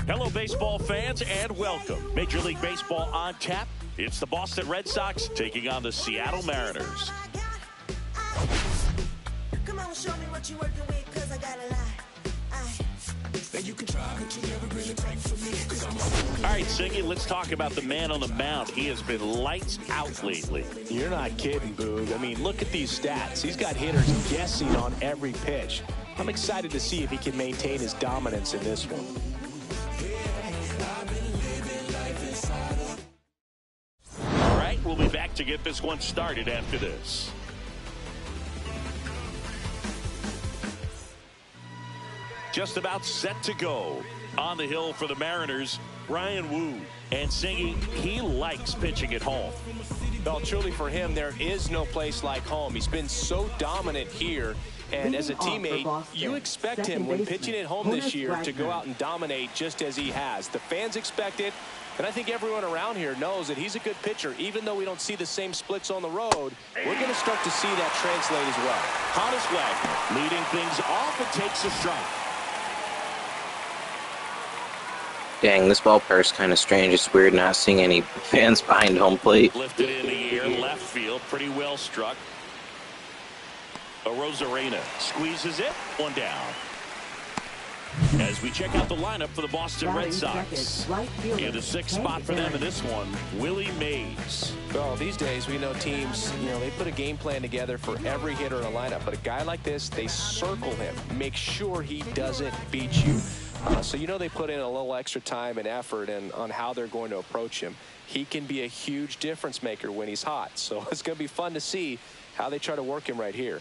Hello, baseball fans, and welcome. Major League Baseball on tap. It's the Boston Red Sox taking on the Seattle Mariners. Come on, show me what you're working with, 'cause I got a lot. All right, Siggy, let's talk about the man on the mound. He has been lights out lately. You're not kidding, Boog. I mean, look at these stats. He's got hitters guessing on every pitch. I'm excited to see if he can maintain his dominance in this one. All right, we'll be back to get this one started after this. Just about set to go. On the hill for the Mariners, Brian Wu. And Siggy, he likes pitching at home. Well, truly for him, there is no place like home. He's been so dominant here. And as a teammate, you expect him when pitching at home this year to go out and dominate just as he has. The fans expect it. And I think everyone around here knows that he's a good pitcher. Even though we don't see the same splits on the road, we're going to start to see that translate as well. Honus Wagner leading things off and takes a strike. Dang, this ballpark's kind of strange. It's weird not seeing any fans behind home plate. Lifted in the air, left field, pretty well struck. Rosarena squeezes it, one down. As we check out the lineup for the Boston Red Sox. In the sixth spot for them in this one, Willie Mays. Well, these days we know teams, they put a game plan together for every hitter in a lineup. But a guy like this, they circle him, make sure he doesn't beat you. So they put in a little extra time and effort on how they're going to approach him. He can be a huge difference maker when he's hot. So it's going to be fun to see how they try to work him right here.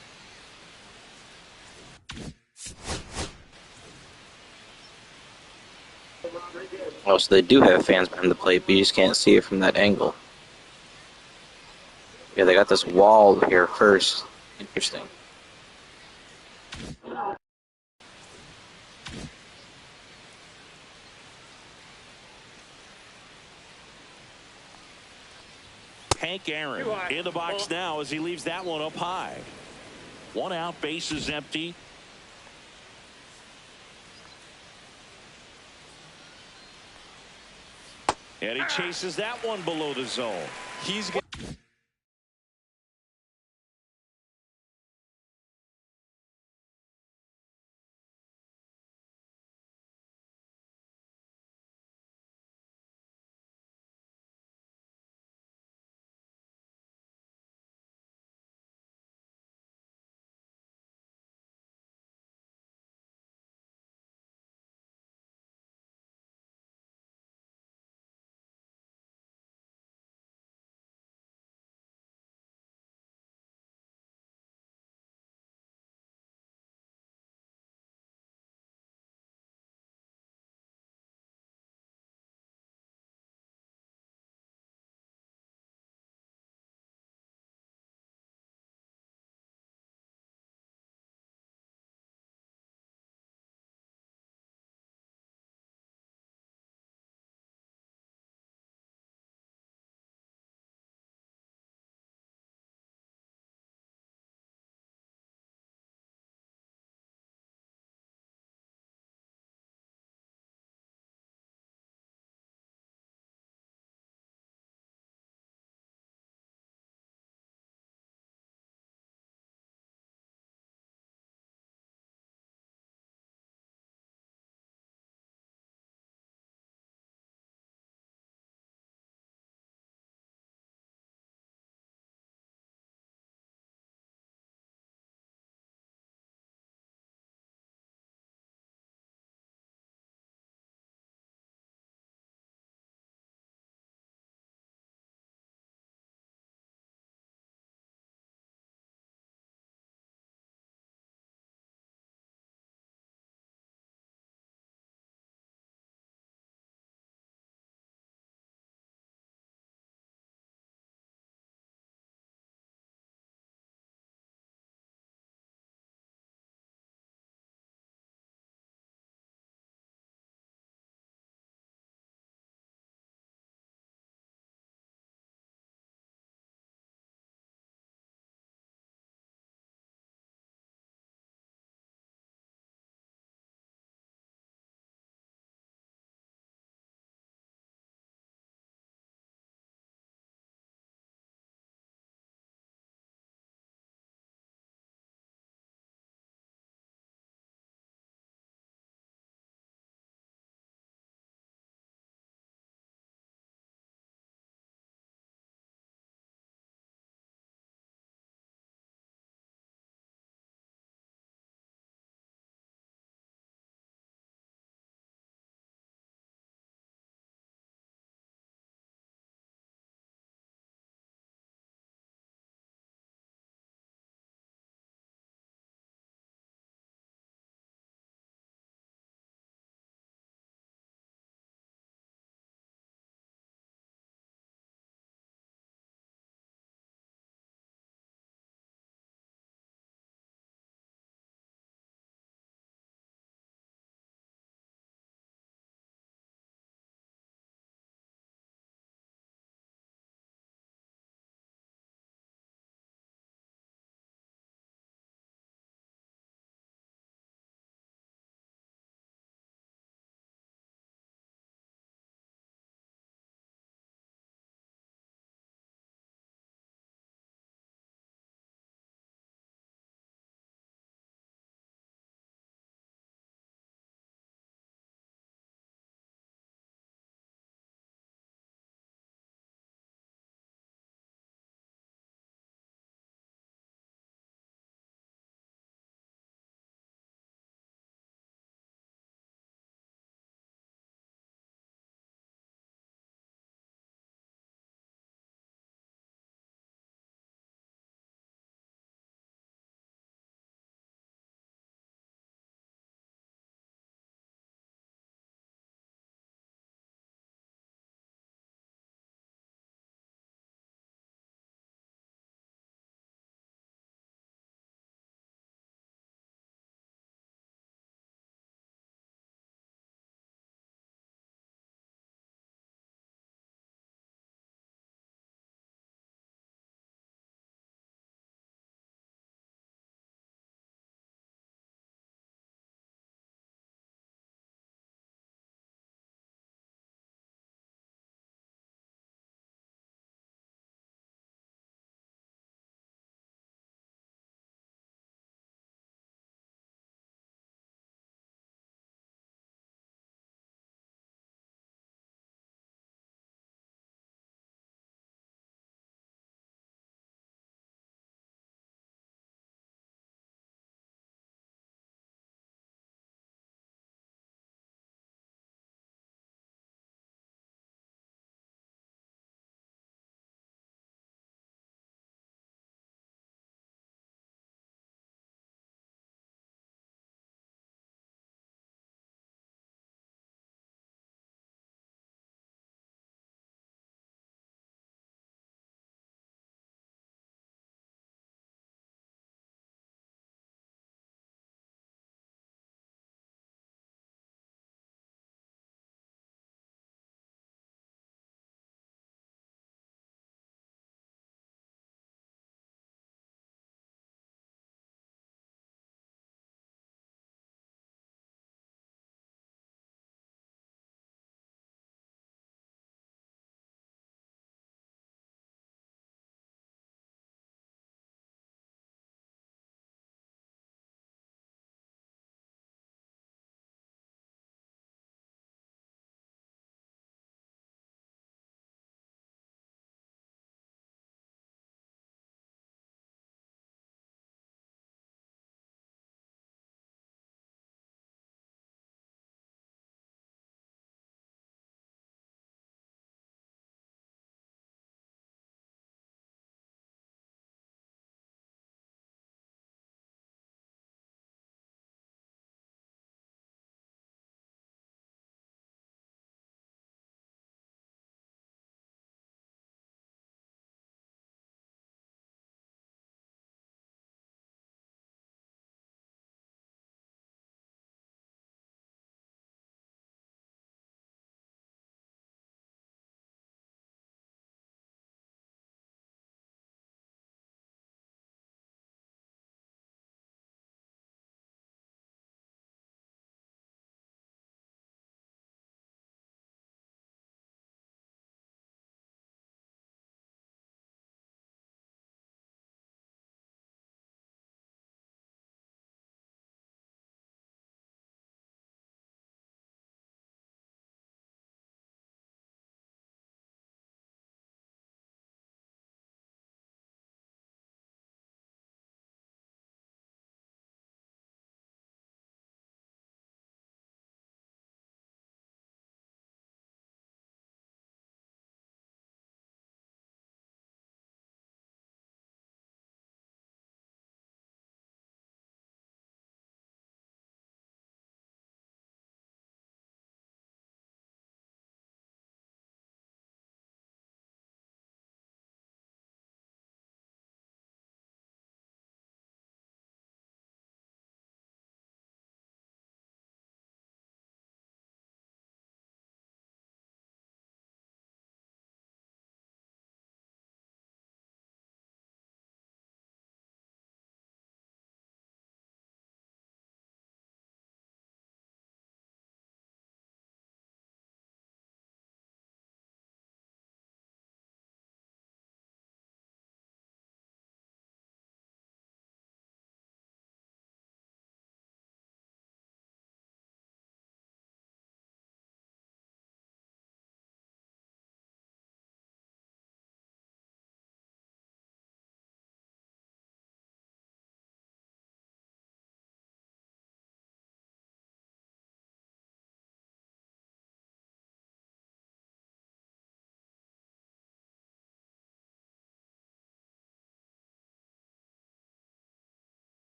Oh, so they do have fans behind the plate, but you just can't see it from that angle. Yeah, they got this wall here first. Interesting. Hank Aaron in the box now as he leaves that one up high. One out, base is empty. And he chases that one below the zone. He's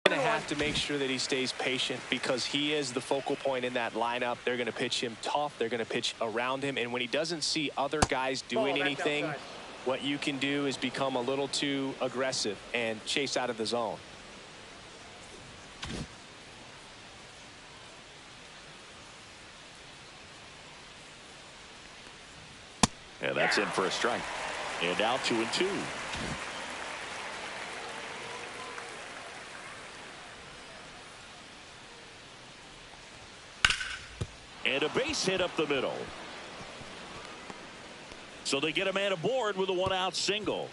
Going to have to make sure that he stays patient because he is the focal point in that lineup. They're going to pitch him tough. They're going to pitch around him. And when he doesn't see other guys doing anything, what you can do is become a little too aggressive and chase out of the zone. And that's in for a strike. And now 2-2. And a base hit up the middle. So they get a man aboard with a 1-out single.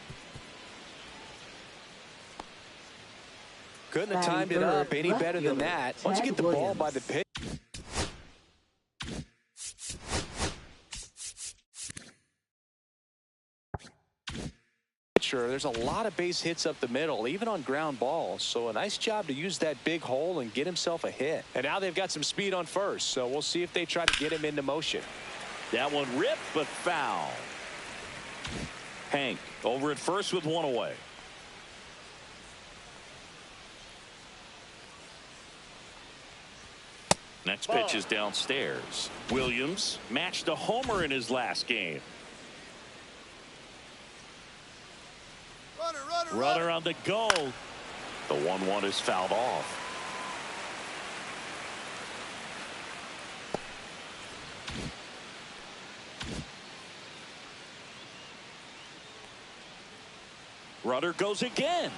Couldn't have timed it up any better than that. Once you get the ball by the pitch. There's a lot of base hits up the middle, even on ground balls. So a nice job to use that big hole and get himself a hit. And now they've got some speed on first, so we'll see if they try to get him into motion. That one ripped, but foul. Hank over at first with one away. Next pitch is downstairs. Williams matched a homer in his last game. Runner on the go. The 1-1 is fouled off. Runner goes again.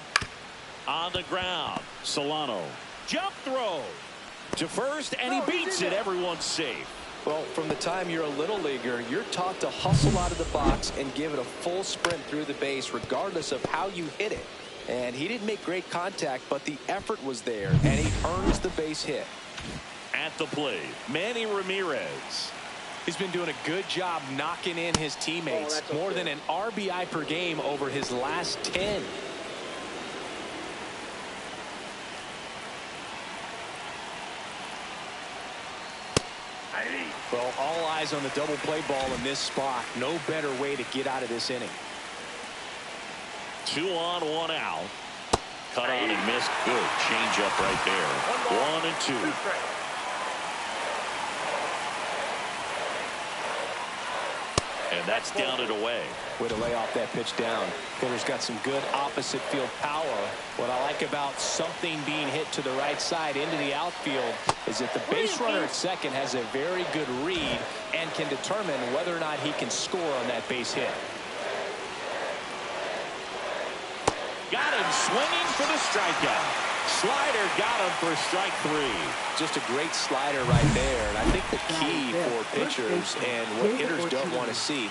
On the ground. Solano. Jump throw to first, and he beats it. Everyone's safe. Well, from the time you're a little leaguer, you're taught to hustle out of the box and give it a full sprint through the base regardless of how you hit it. And he didn't make great contact, but the effort was there, and he earns the base hit. At the plate, Manny Ramirez. He's been doing a good job knocking in his teammates. More than an RBI per game over his last 10. Well, all eyes on the double play ball in this spot. No better way to get out of this inning. 2 on, 1 out. Cut on and missed. Good change up right there. 1 and 2. And that's down and away. Way to lay off that pitch down. Hitter's got some good opposite field power. What I like about something being hit to the right side into the outfield is that the base runner at second has a very good read and can determine whether or not he can score on that base hit. Got him swinging for the strikeout. Slider got him for strike 3. Just a great slider right there. And I think the key for pitchers and what hitters don't want to see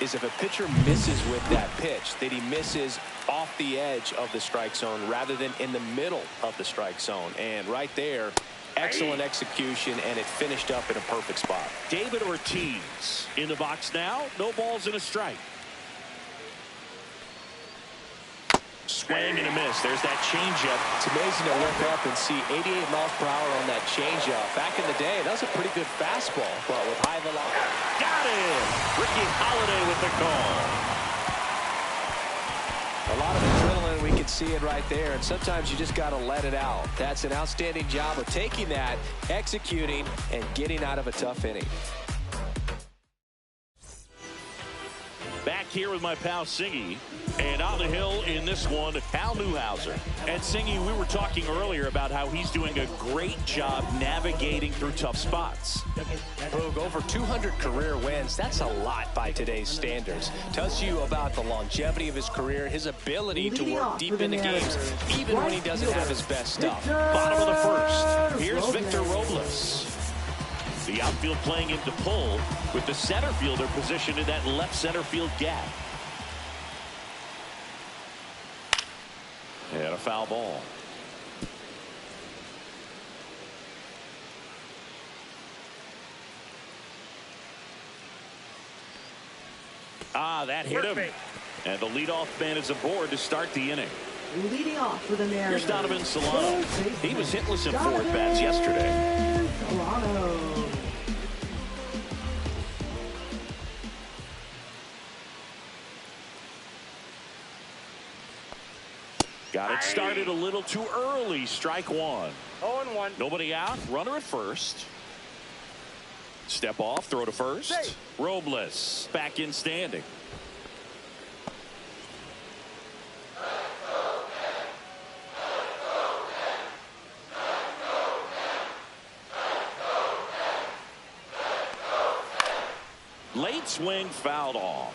is if a pitcher misses with that pitch, that he misses off the edge of the strike zone rather than in the middle of the strike zone. And right there, excellent execution, and it finished up in a perfect spot. David Ortiz in the box now. No balls and a strike. Swing and a miss. There's that changeup. It's amazing to look up and see 88 miles per hour on that changeup. Back in the day, that was a pretty good fastball, but with high velocity. Got it. Ricky Holiday with the call. A lot of adrenaline. We can see it right there, and sometimes you just got to let it out. That's an outstanding job of taking that, executing, and getting out of a tough inning. Back here with my pal Singy, and on the hill in this one, Hal Newhouser. And Singy, we were talking earlier about how he's doing a great job navigating through tough spots. Boog, over 200 career wins. That's a lot by today's standards. Tells you about the longevity of his career, his ability to work deep into games, even when he doesn't have his best stuff. Bottom of the first. Here's Victor Robles. The outfield playing him to pull with the center fielder positioned in that left center field gap. And a foul ball. That hit him. And the leadoff man is aboard to start the inning. Leading off with a Here's Donovan Solano. He was hitless in 4 at-bats yesterday. Solano. Got it started a little too early. Strike one. 0-1. Nobody out. Runner at first. Step off. Throw to first. Hey. Robles back in standing. Late swing fouled off.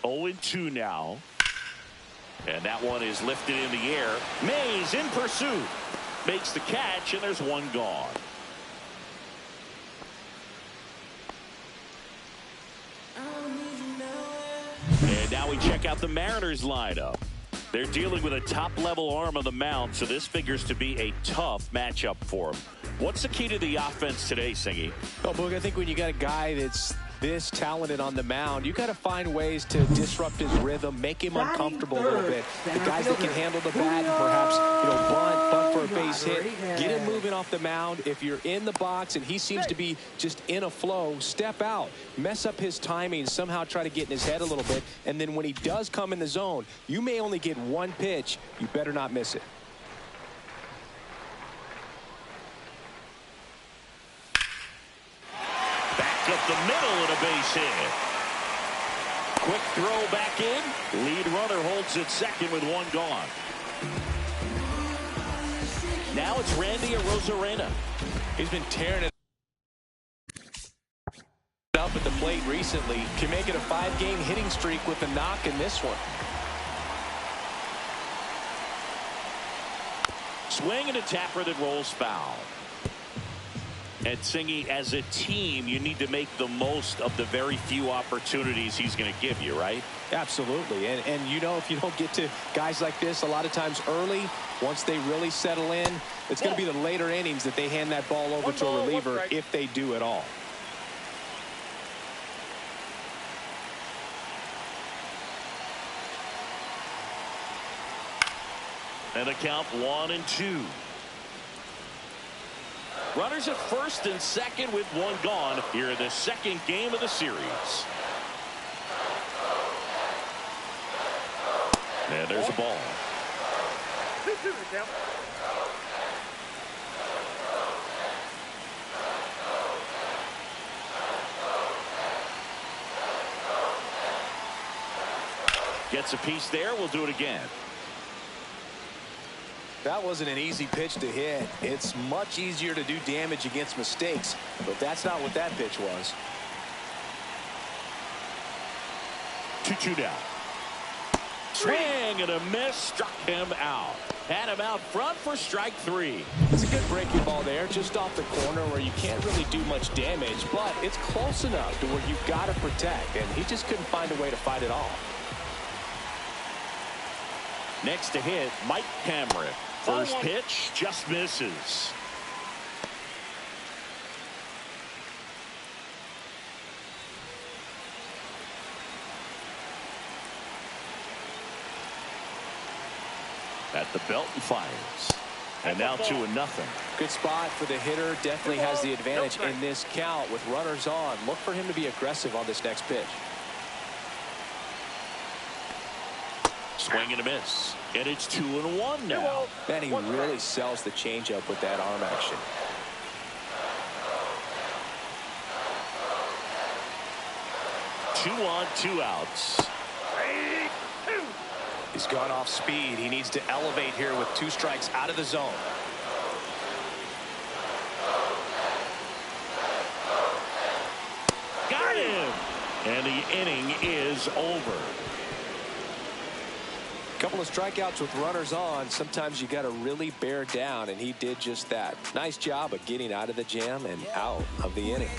Oh and 2 now. And that one is lifted in the air. Mays in pursuit. Makes the catch, and there's one gone. And now we check out the Mariners lineup. They're dealing with a top-level arm on the mound, so this figures to be a tough matchup for them. What's the key to the offense today, Singy? Oh, Boog, I think when you got a guy that's this talented on the mound, you got to find ways to disrupt his rhythm, make him uncomfortable a little bit. The guys that can handle the bat and perhaps, bunt for a base hit, get him moving off the mound. If you're in the box and he seems to be just in a flow, step out, mess up his timing, somehow try to get in his head a little bit, and then when he does come in the zone, you may only get one pitch. You better not miss it. Up the middle and a base hit. Quick throw back in. Lead runner holds it second with one gone. Now it's Randy Arozarena. He's been tearing it up at the plate recently. Can make it a 5-game hitting streak with a knock in this one. Swing and a tapper that rolls foul. And Singy, as a team, you need to make the most of the very few opportunities he's going to give you, right? Absolutely. And if you don't get to guys like this a lot of times early, once they really settle in, it's going to be the later innings that they hand that ball over to a reliever if they do at all. And the count 1-2. Runners at first and second with one gone here in the second game of the series. And there's a ball. Gets a piece there. We'll do it again. That wasn't an easy pitch to hit. It's much easier to do damage against mistakes, but that's not what that pitch was. 2-2 down. Swing and a miss. Struck him out. Had him out front for strike three. It's a good breaking ball there, just off the corner where you can't really do much damage, but it's close enough to where you've got to protect, and he just couldn't find a way to fight it off. Next to hit, Mike Cameron. First pitch just misses. At the belt and fires. And now 2-0. Good spot for the hitter. Definitely has the advantage in this count with runners on. Look for him to be aggressive on this next pitch. Swing and a miss. And it's 2-1 now. Man, he really sells the changeup with that arm action. Two on, 2 outs. He's gone off speed. He needs to elevate here with 2 strikes out of the zone. Got him. And the inning is over. Couple of strikeouts with runners on. Sometimes you got to really bear down, and he did just that. Nice job of getting out of the jam and out of the inning.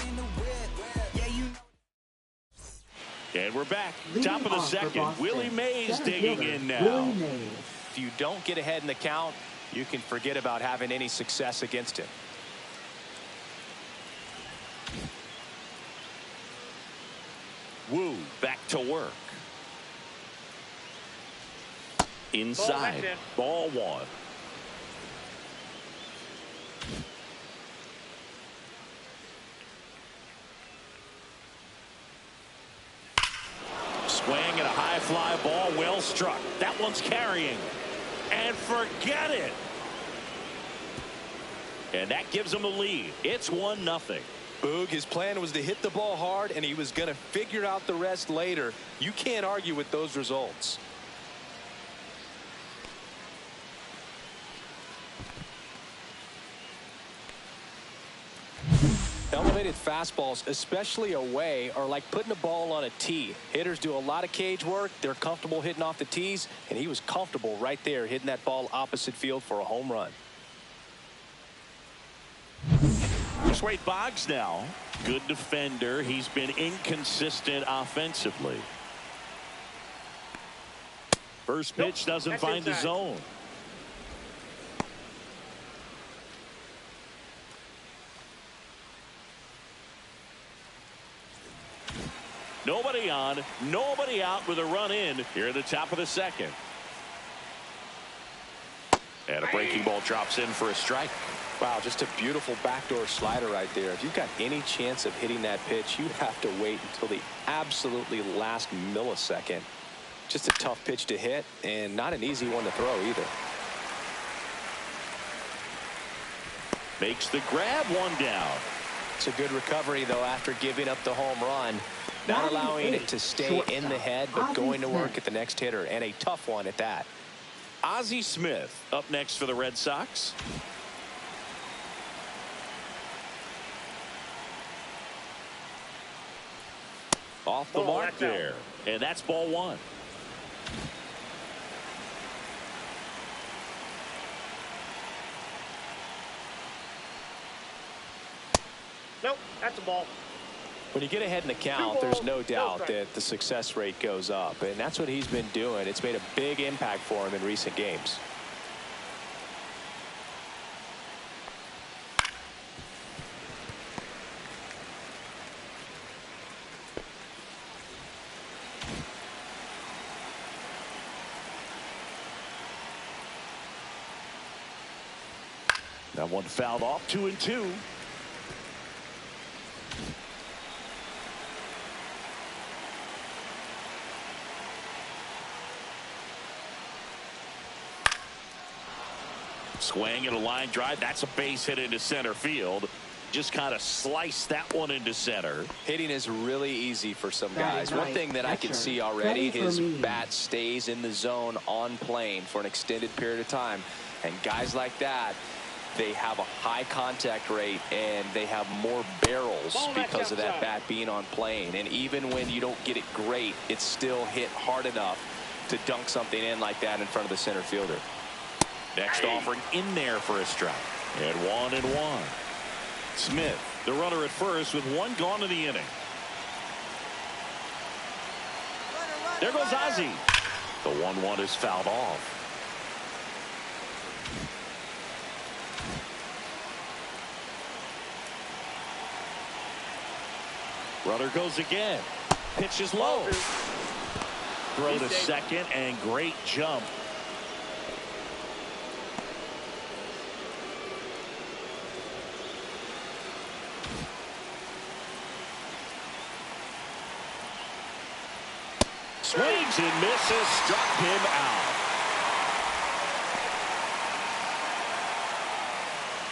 And we're back. Top of the second. Willie Mays digging in now. If you don't get ahead in the count, you can forget about having any success against him. Wu back to work. Inside. Ball 1. Swing and a high fly ball, well struck. That one's carrying. And forget it. And that gives him a lead. It's 1-0. Boog, his plan was to hit the ball hard, and he was going to figure out the rest later. You can't argue with those results. Elevated fastballs, especially away, are like putting a ball on a tee. Hitters do a lot of cage work. They're comfortable hitting off the tees, and he was comfortable right there hitting that ball opposite field for a home run. Here's Wade Boggs now. Good defender. He's been inconsistent offensively. First pitch doesn't find the zone. Nobody on, nobody out with a run in here at the top of the second. And a breaking ball drops in for a strike. Wow, just a beautiful backdoor slider right there. If you've got any chance of hitting that pitch, you have to wait until the absolutely last millisecond. Just a tough pitch to hit, and not an easy one to throw either. Makes the grab, one down. It's a good recovery, though, after giving up the home run. Not allowing it to stay in the head, but going to work at the next hitter, and a tough one at that. Ozzie Smith up next for the Red Sox. Off the mark there, and that's ball one. Nope, that's a ball. When you get ahead in the count, there's no doubt that the success rate goes up, and that's what he's been doing. It's made a big impact for him in recent games. That one fouled off, 2-2. Swing and a line drive. That's a base hit into center field. Just kind of sliced that one into center. Hitting is really easy for some guys. One thing that I can see already, his bat stays in the zone on plane for an extended period of time. And guys like that, they have a high contact rate and they have more barrels because of that bat being on plane. And even when you don't get it great, it's still hit hard enough to dunk something in like that in front of the center fielder. Next offering in there for a strike. And 1-1. Smith, the runner at first with one gone in the inning. There goes Ozzie. The 1-1 is fouled off. Runner goes again. Pitch is low. Throw to second and great jump. Swings and misses, struck him out.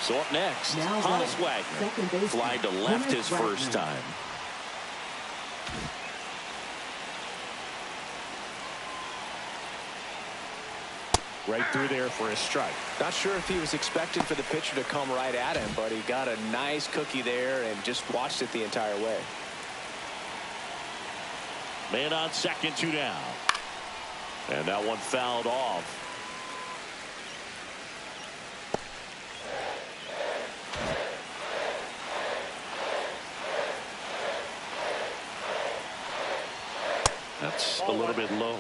So up next, Honus Wagner flying to left his first time. Right through there for a strike. Not sure if he was expecting for the pitcher to come right at him, but he got a nice cookie there and just watched it the entire way. Man on second, 2 down. And that one fouled off. That's a little bit low.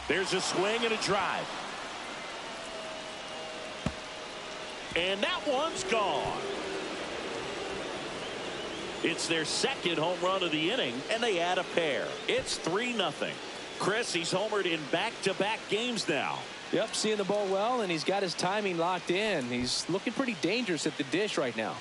There's a swing and a drive. And that one's gone. It's their second home run of the inning, and they add a pair. It's 3-0. Chris, he's homered in back-to-back games now. Yep, seeing the ball well, and he's got his timing locked in. He's looking pretty dangerous at the dish right now.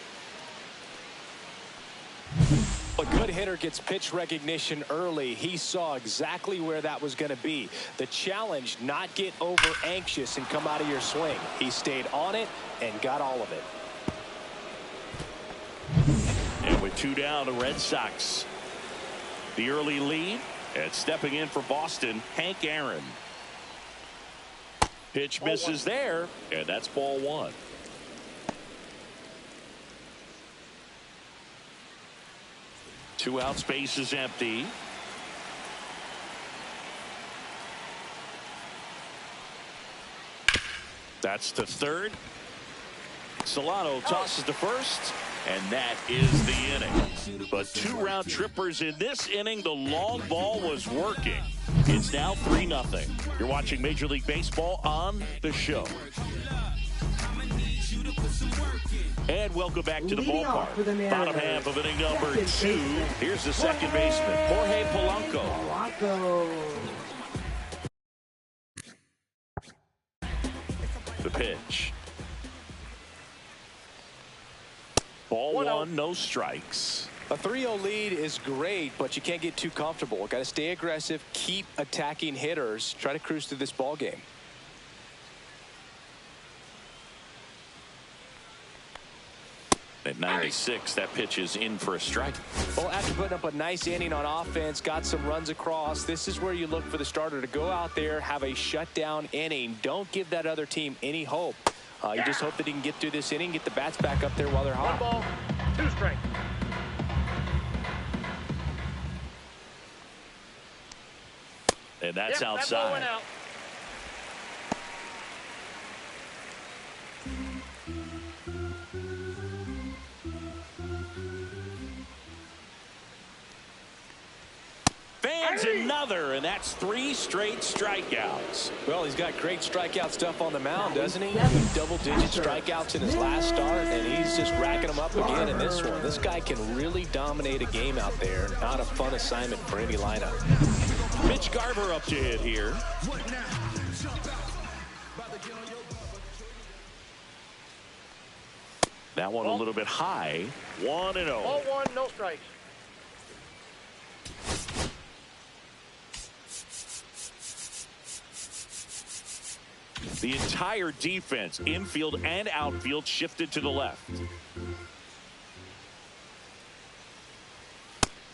A good hitter gets pitch recognition early. He saw exactly where that was going to be. The challenge, not get over anxious and come out of your swing. He stayed on it and got all of it. And with 2 down, the Red Sox. The early lead, and stepping in for Boston, Hank Aaron. Pitch misses there, and that's ball 1. Two out, space is empty. That's to third. Solano tosses to first, and that is the inning. But 2 round trippers in this inning. The long ball was working. It's now 3-0. You're watching Major League Baseball on the show. And welcome back to the ballpark. Bottom half of inning number 2. Here's the second baseman, Jorge Polanco. The pitch. Ball 1, no strikes. A 3-0 lead is great, but you can't get too comfortable. Got to stay aggressive, keep attacking hitters, try to cruise through this ball game. At 96, that pitch is in for a strike. Well, after putting up a nice inning on offense, got some runs across, this is where you look for the starter to go out there, have a shutdown inning. Don't give that other team any hope. You just hope that he can get through this inning, get the bats back up there while they're hot. 1 ball, 2 strikes. And that's outside. That ball went out. Fans another, and that's 3 straight strikeouts. Well, he's got great strikeout stuff on the mound, doesn't he? Double-digit strikeouts in his last start, and he's just racking them up again in this one. This guy can really dominate a game out there. Not a fun assignment for any lineup. Mitch Garver up to hit here. That one a little bit high. 1-0. Ball 1, no strikes. The entire defense, infield and outfield, shifted to the left.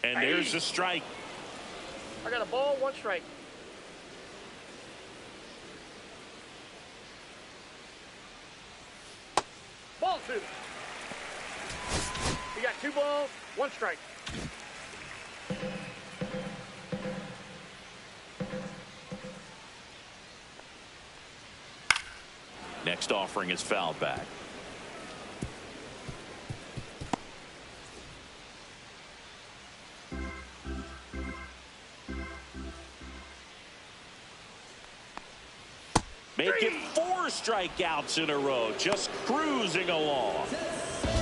And there's a strike. I got a ball, 1 strike. Ball 2. You got 2 balls, 1 strike. Next offering is fouled back. Make it 4 strikeouts in a row, just cruising along.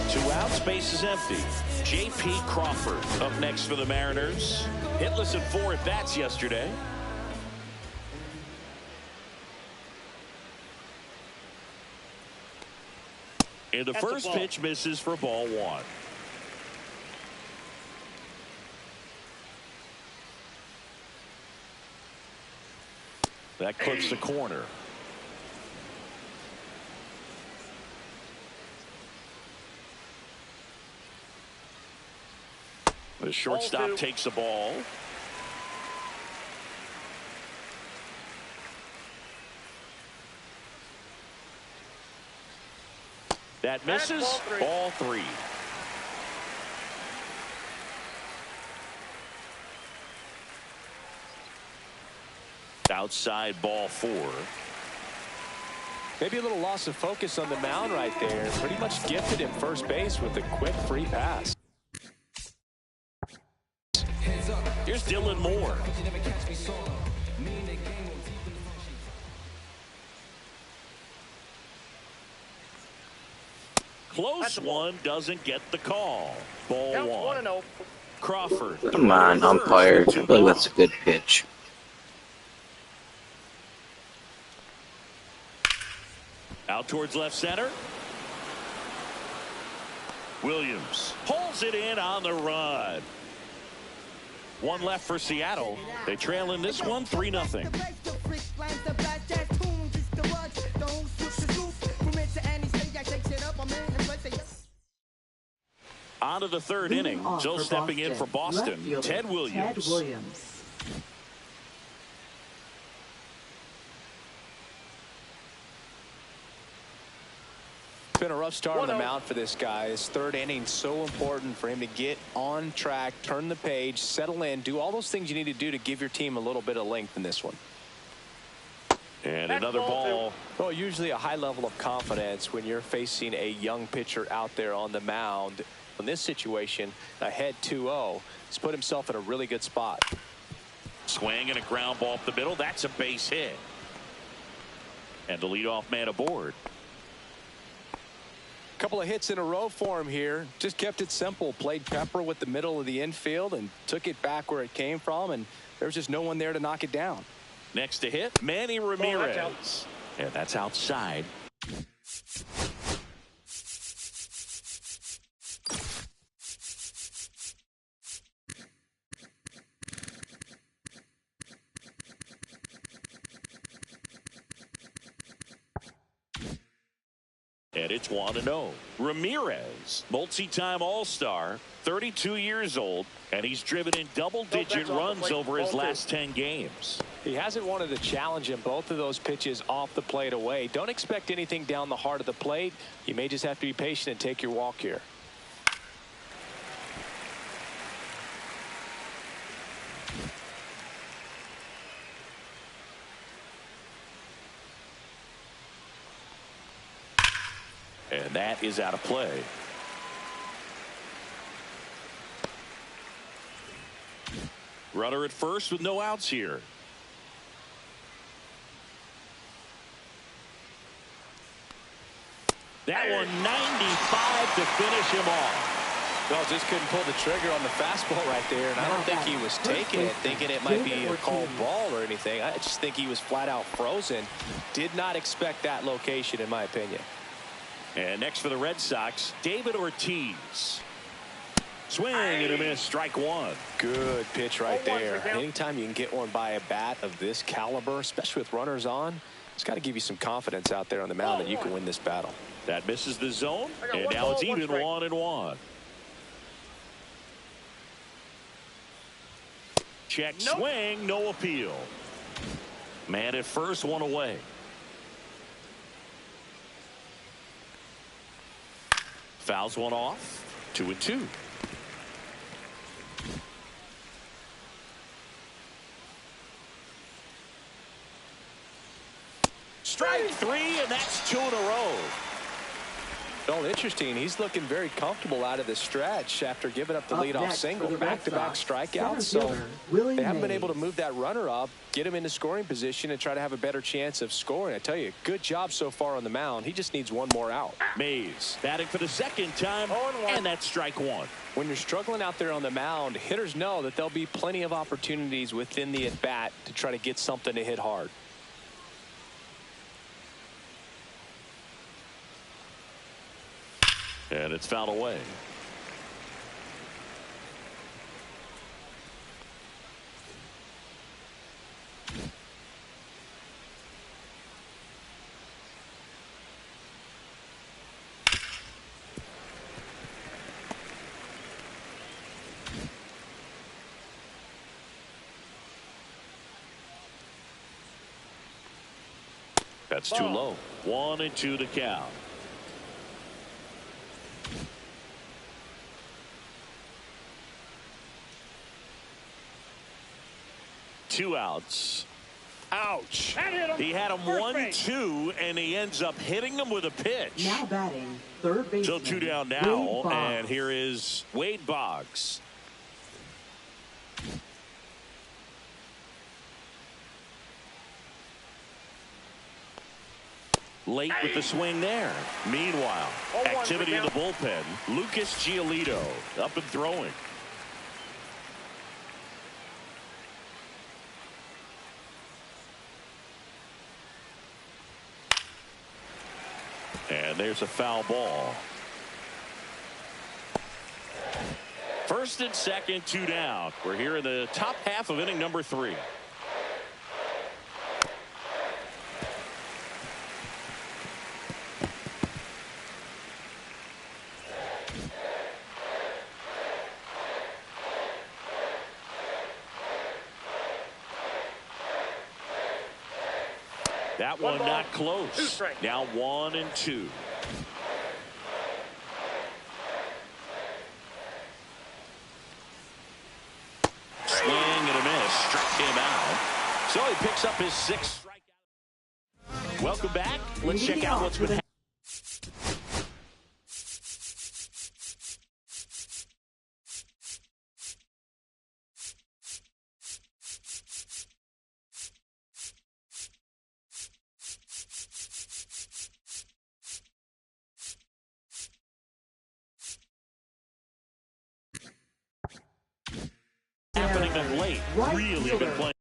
2 outs, base is empty. J.P. Crawford up next for the Mariners. Hitless in 4 at-bats yesterday. And the first pitch misses for ball 1. That clips the corner. The shortstop takes the ball. That misses. Ball 3. Outside, ball 4. Maybe a little loss of focus on the mound right there. Pretty much gifted him first base with a quick free pass. Here's Dylan Moore. Close one, doesn't get the call. Ball 1. Crawford. Come on, umpire. I feel like that's a good pitch. Out towards left center. Williams pulls it in on the run. One left for Seattle. They trail in this one 3-0. On to the third inning. Still stepping in for Boston, Ted Williams. It's been a rough start on the mound for this guy. His third inning so important for him to get on track, turn the page, settle in, do all those things you need to do to give your team a little bit of length in this one. And another ball. Well, usually a high level of confidence when you're facing a young pitcher out there on the mound. In this situation, ahead 2-0, he's put himself in a really good spot. Swing and a ground ball up the middle. That's a base hit. And the leadoff man aboard. Couple of hits in a row for him here. Just kept it simple. Played pepper with the middle of the infield and took it back where it came from, and there's just no one there to knock it down. Next to hit, Manny Ramirez. And that's outside. And it's 1-0. Ramirez, multi-time All-Star, 32 years old, and he's driven in double-digit runs over his last 10 games. He hasn't wanted to challenge him. Both of those pitches off the plate away. Don't expect anything down the heart of the plate. You may just have to be patient and take your walk here. And that is out of play. Runner at first with no outs here. That one 95 to finish him off. Well, just couldn't pull the trigger on the fastball right there, and I don't think he was taking it, thinking it might be a called ball or anything. I just think he was flat out frozen. Did not expect that location, in my opinion. And next for the Red Sox, David Ortiz. Swing and a miss, strike one. Good pitch right there. Anytime you can get one by a bat of this caliber, especially with runners on, it's got to give you some confidence out there on the mound that you can win this battle. That misses the zone, and now it's even 1-1. Check swing, no appeal. Man at first, one away. Fouls one off. 2-2. Strike three, and that's 2 in a row. Well, interesting. He's looking very comfortable out of the stretch after giving up the leadoff single, back-to-back strikeouts. So they haven't been able to move that runner up, get him into scoring position, and try to have a better chance of scoring. I tell you, good job so far on the mound. He just needs one more out. Mays batting for the second time, and that's strike one. When you're struggling out there on the mound, hitters know that there'll be plenty of opportunities within the at-bat to try to get something to hit hard. And it's fouled away. That's too low. 1-2 to count. Two outs. Ouch. He had him 1-2, and he ends up hitting him with a pitch. Now batting, third baseman. So 2 down now, and here is Wade Boggs. Late with the swing there. Meanwhile, activity in the bullpen. Lucas Giolito up and throwing. And there's a foul ball. First and second, 2 down. We're here in the top half of inning number 3. That one not close. Now 1-2. Swing and a miss. Struck him out. So he picks up his 6th strikeout. Welcome back. Let's check out what's been happening. Of late, really been playing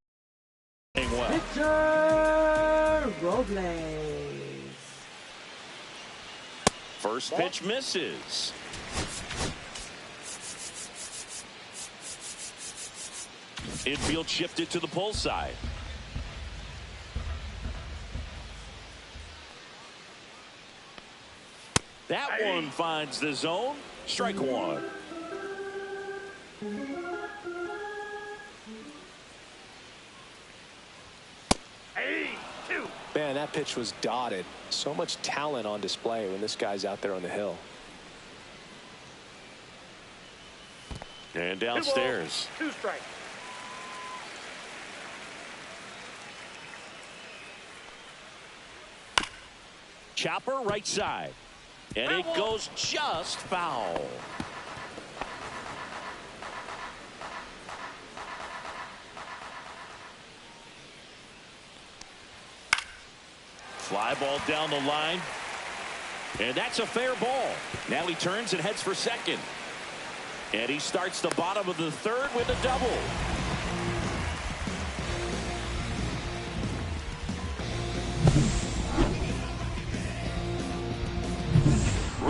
well. Victor Robles. First pitch misses. Infield shifted to the pull side. That one finds the zone. Strike 1. Man, that pitch was dotted. So much talent on display when this guy's out there on the hill. And downstairs. 2 strikes. Chopper right side. And it goes just foul. Fly ball down the line. And that's a fair ball. Now he turns and heads for second. And he starts the bottom of the 3rd with a double.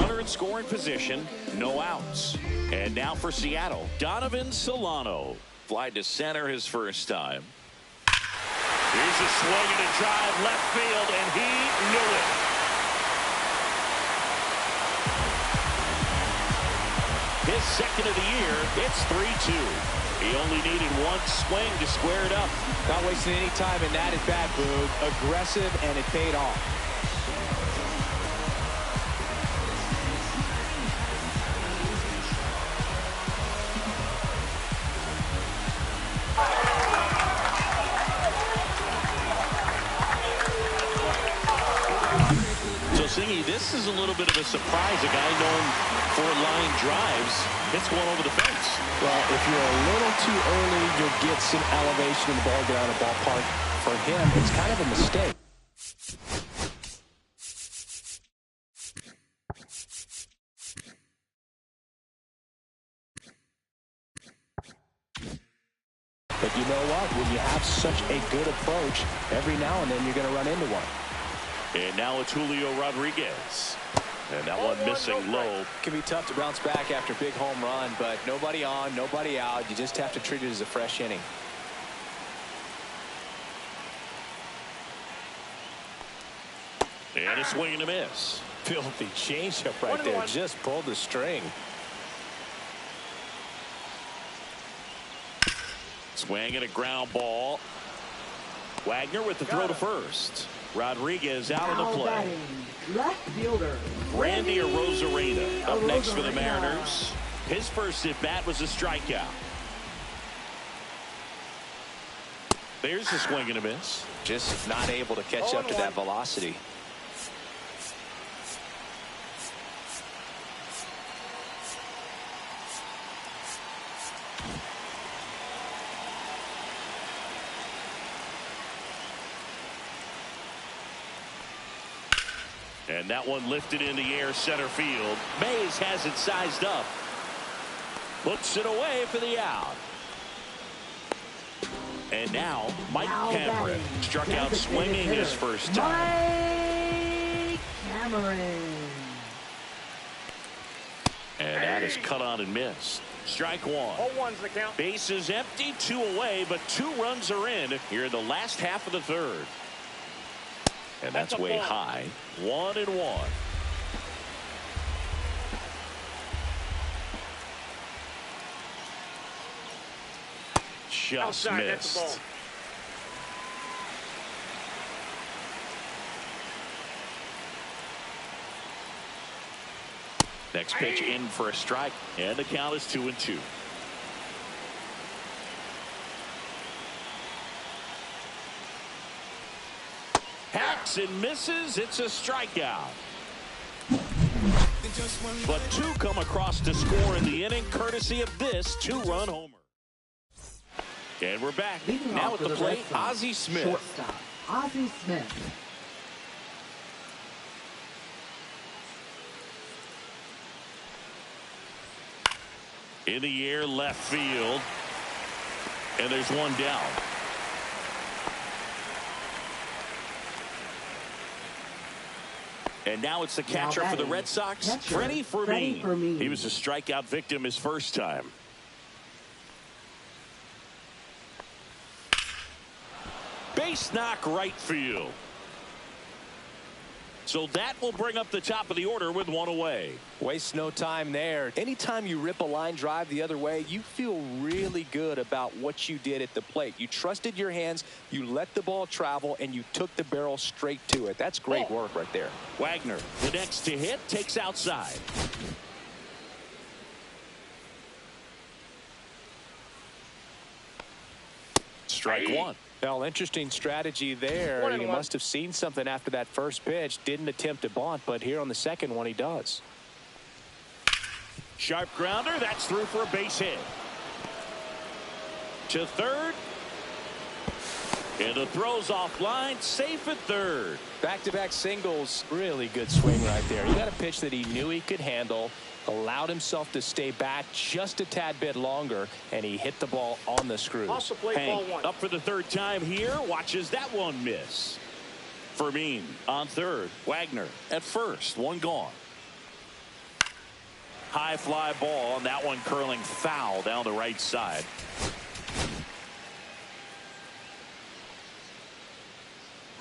Runner in scoring position. No outs. And now for Seattle, Donovan Solano. Fly to center his first time. Here's a swing and a drive left field, and he knew it. His 2nd of the year. It's 3-2. He only needed 1 swing to square it up. Not wasting any time in that at bat, Boog. Aggressive, and it paid off. This is a little bit of a surprise. A guy known for line drives hits one over the fence. Well, if you're a little too early, you'll get some elevation in the ball, get out of the ballpark. For him, it's kind of a mistake. But you know what? When you have such a good approach, every now and then you're going to run into one. And now it's Julio Rodriguez. And that one missing low. It can be tough to bounce back after a big home run, but nobody on, nobody out. You just have to treat it as a fresh inning. And a swing and a miss. Filthy changeup right there. Just pulled the string. Swing and a ground ball. Wagner with the throw to first. Rodriguez out of the play. Left fielder Randy Arozarena up next for the Mariners. His first at bat was a strikeout. There's a swing and a miss. Just not able to catch up to that velocity. And that one lifted in the air center field. Mays has it sized up. Puts it away for the out. And now Mike Cameron struck out swinging his first time. Mike hammering. And that is cut on and missed. Strike one. 0-1's the count. Base is empty, 2 away, but 2 runs are in here in the last half of the third. And that's way high. 1-1. Just Outside, that's the ball. missed. Next pitch in for a strike, and the count is 2-2. Hacks and misses. It's a strikeout. But 2 come across to score in the inning, courtesy of this 2-run homer. And we're back. Leading Now off at the for plate, Red Sox, Ozzie Smith. Shortstop, Ozzie Smith. In the air, left field. And there's one down. And now it's the catcher for the Red Sox, Freddie Fermin. He was a strikeout victim his first time. Base knock right field. So that will bring up the top of the order with 1 away. Waste no time there. Anytime you rip a line drive the other way, you feel really good about what you did at the plate. You trusted your hands, you let the ball travel, and you took the barrel straight to it. That's great work right there. Wagner, the next to hit, takes outside. Strike one. Well, interesting strategy there. 1-1. He must have seen something after that first pitch. Didn't attempt to bunt, but here on the second one, he does. Sharp grounder. That's through for a base hit. To third. And the throw's offline. Safe at third. Back-to-back singles. Really good swing right there. He got a pitch that he knew he could handle. Allowed himself to stay back just a tad bit longer, and he hit the ball on the screws. Off the plate, ball one. Up for the third time here. Watches that one miss. Fermin on third. Wagner at first. One gone. High fly ball, and that one curling foul down the right side.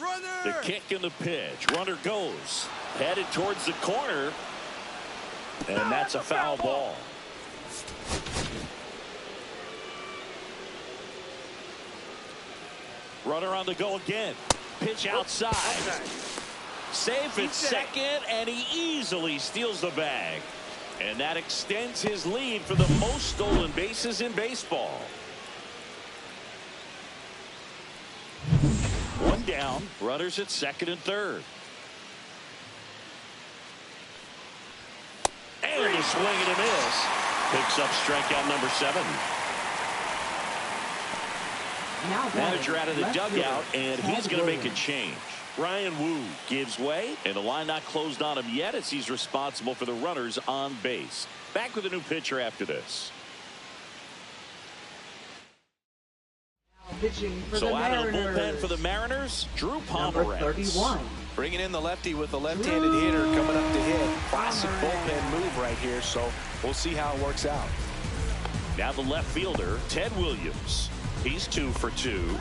Runner! The kick and the pitch. Runner goes. Headed towards the corner. And that's a foul ball. Runner on the go again. Pitch outside. Safe at second, and he easily steals the bag. And that extends his lead for the most stolen bases in baseball. One down. Runners at second and third. And a swing and a miss. Picks up strikeout number 7. Manager out of the dugout, and he's going to make a change. Ryan Wu gives way, and the line not closed on him yet as he's responsible for the runners on base. Back with a new pitcher after this. So out of the bullpen for the Mariners, Drew Pomeranz. 31. Bringing in the lefty with the left-handed hitter coming up to hit. Classic bullpen move right here, so we'll see how it works out. Now the left fielder, Ted Williams. He's 2 for 2.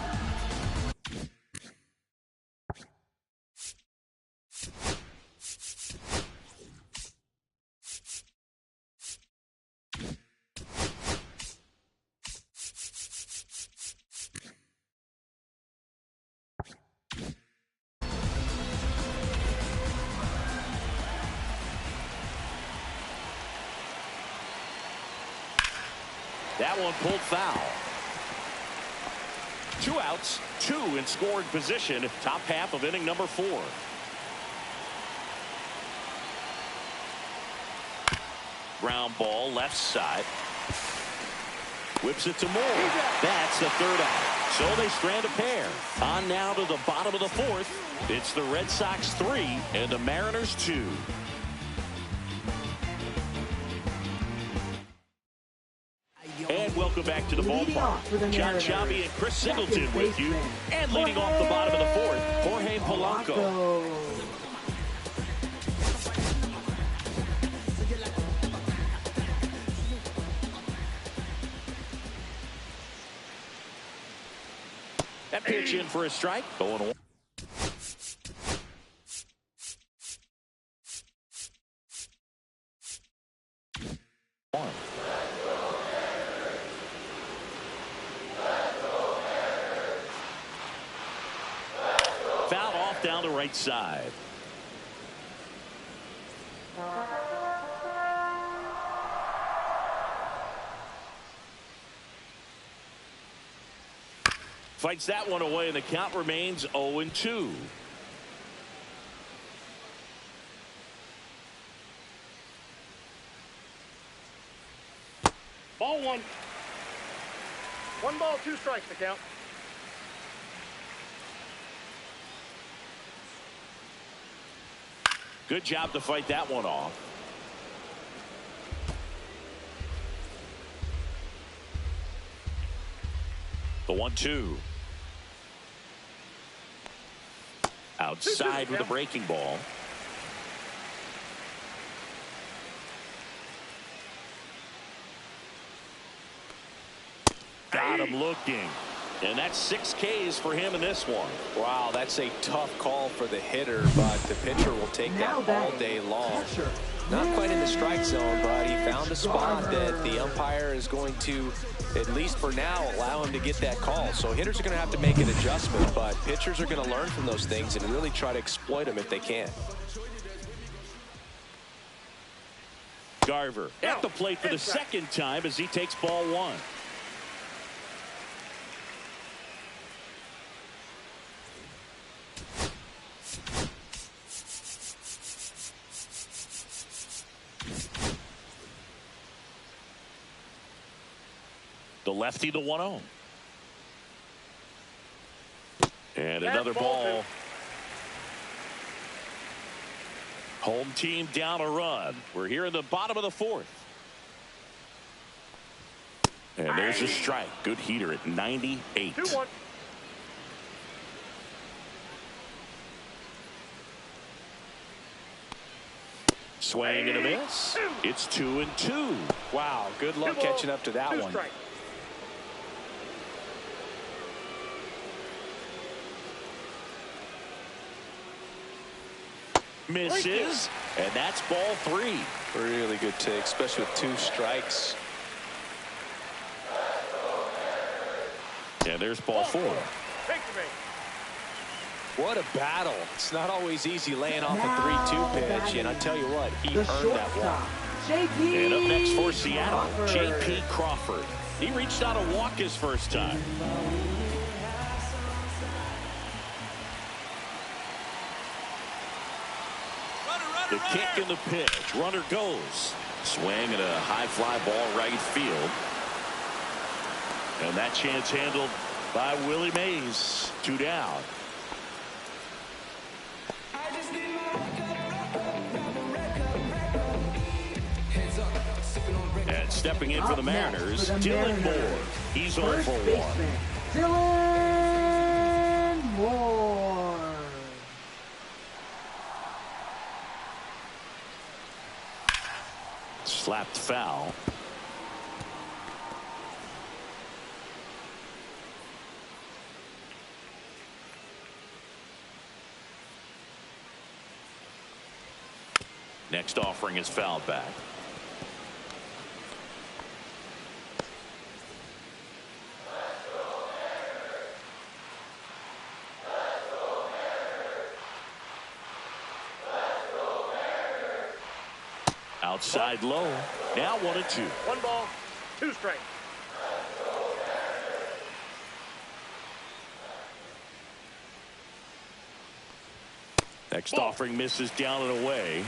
That one pulled foul. 2 outs, 2 in scoring position, top half of inning number 4. Ground ball left side. Whips it to Moore. That's the third out. So they strand a pair. On now to the bottom of the 4th. It's the Red Sox 3 and the Mariners 2. And welcome back to the ballpark. John Chabi and Chris Singleton with you. And leading off the bottom of the 4th, Jorge Polanco. pitch in for a strike. Going on. Foul off down the right side. Fights that one away, and the count remains 0-2. Ball one. 1 ball, 2 strikes to count. Good job to fight that one off. The 1-2. Outside with a breaking ball. Got him looking. And that's 6 Ks for him in this one. Wow, that's a tough call for the hitter, but the pitcher will take that all day long. Not quite in the strike zone, but he found a spot that the umpire is going to, at least for now, allow him to get that call. So hitters are going to have to make an adjustment, but pitchers are going to learn from those things and really try to exploit them if they can. Garver at the plate for the second time as he takes ball 1. The lefty, the 1-0. And another ball. Home team down a run. We're here in the bottom of the 4th. And there's a strike. Good heater at 98. 2-1. Swing and a miss. It's 2-2. Wow, good luck catching up to that one. Strike. Misses, and that's ball 3. Really good take, especially with 2 strikes. And there's ball 4. What a battle. It's not always easy laying off a 3-2 pitch, and I tell you what, he earned that walk. And up next for Seattle, J.P. Crawford. He reached out a walk his first time. The kick and the pitch. Runner goes. Swing and a high fly ball right field. And that chance handled by Willie Mays. 2 down. And stepping in for the Mariners, Dylan Moore. He's 0 for 1. Dylan Moore. Slapped foul. Next offering is fouled back. Outside low. Now 1-2. 1 ball, 2 strikes. Next offering misses down and away.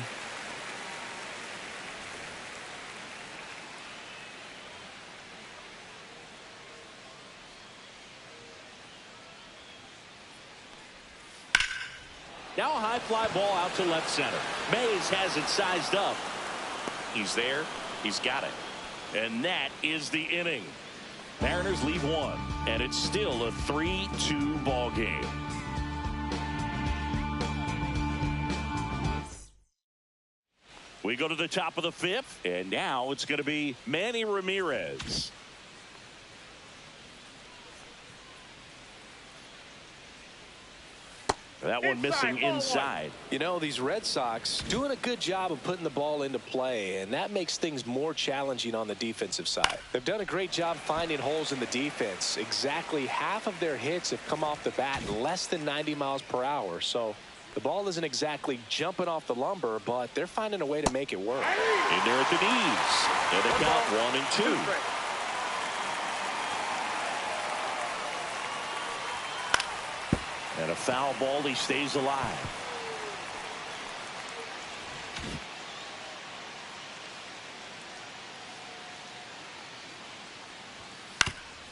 Now a high fly ball out to left center. Mays has it sized up. He's there. He's got it. And that is the inning. Mariners lead 1, and it's still a 3-2 ball game. We go to the top of the 5th, and now it's going to be Manny Ramirez. That one missing inside. You know, these Red Sox doing a good job of putting the ball into play, and that makes things more challenging on the defensive side. They've done a great job finding holes in the defense. Exactly half of their hits have come off the bat less than 90 miles per hour. So the ball isn't exactly jumping off the lumber, but they're finding a way to make it work. In there at the knees. And they count 1-2. And a foul ball. He stays alive.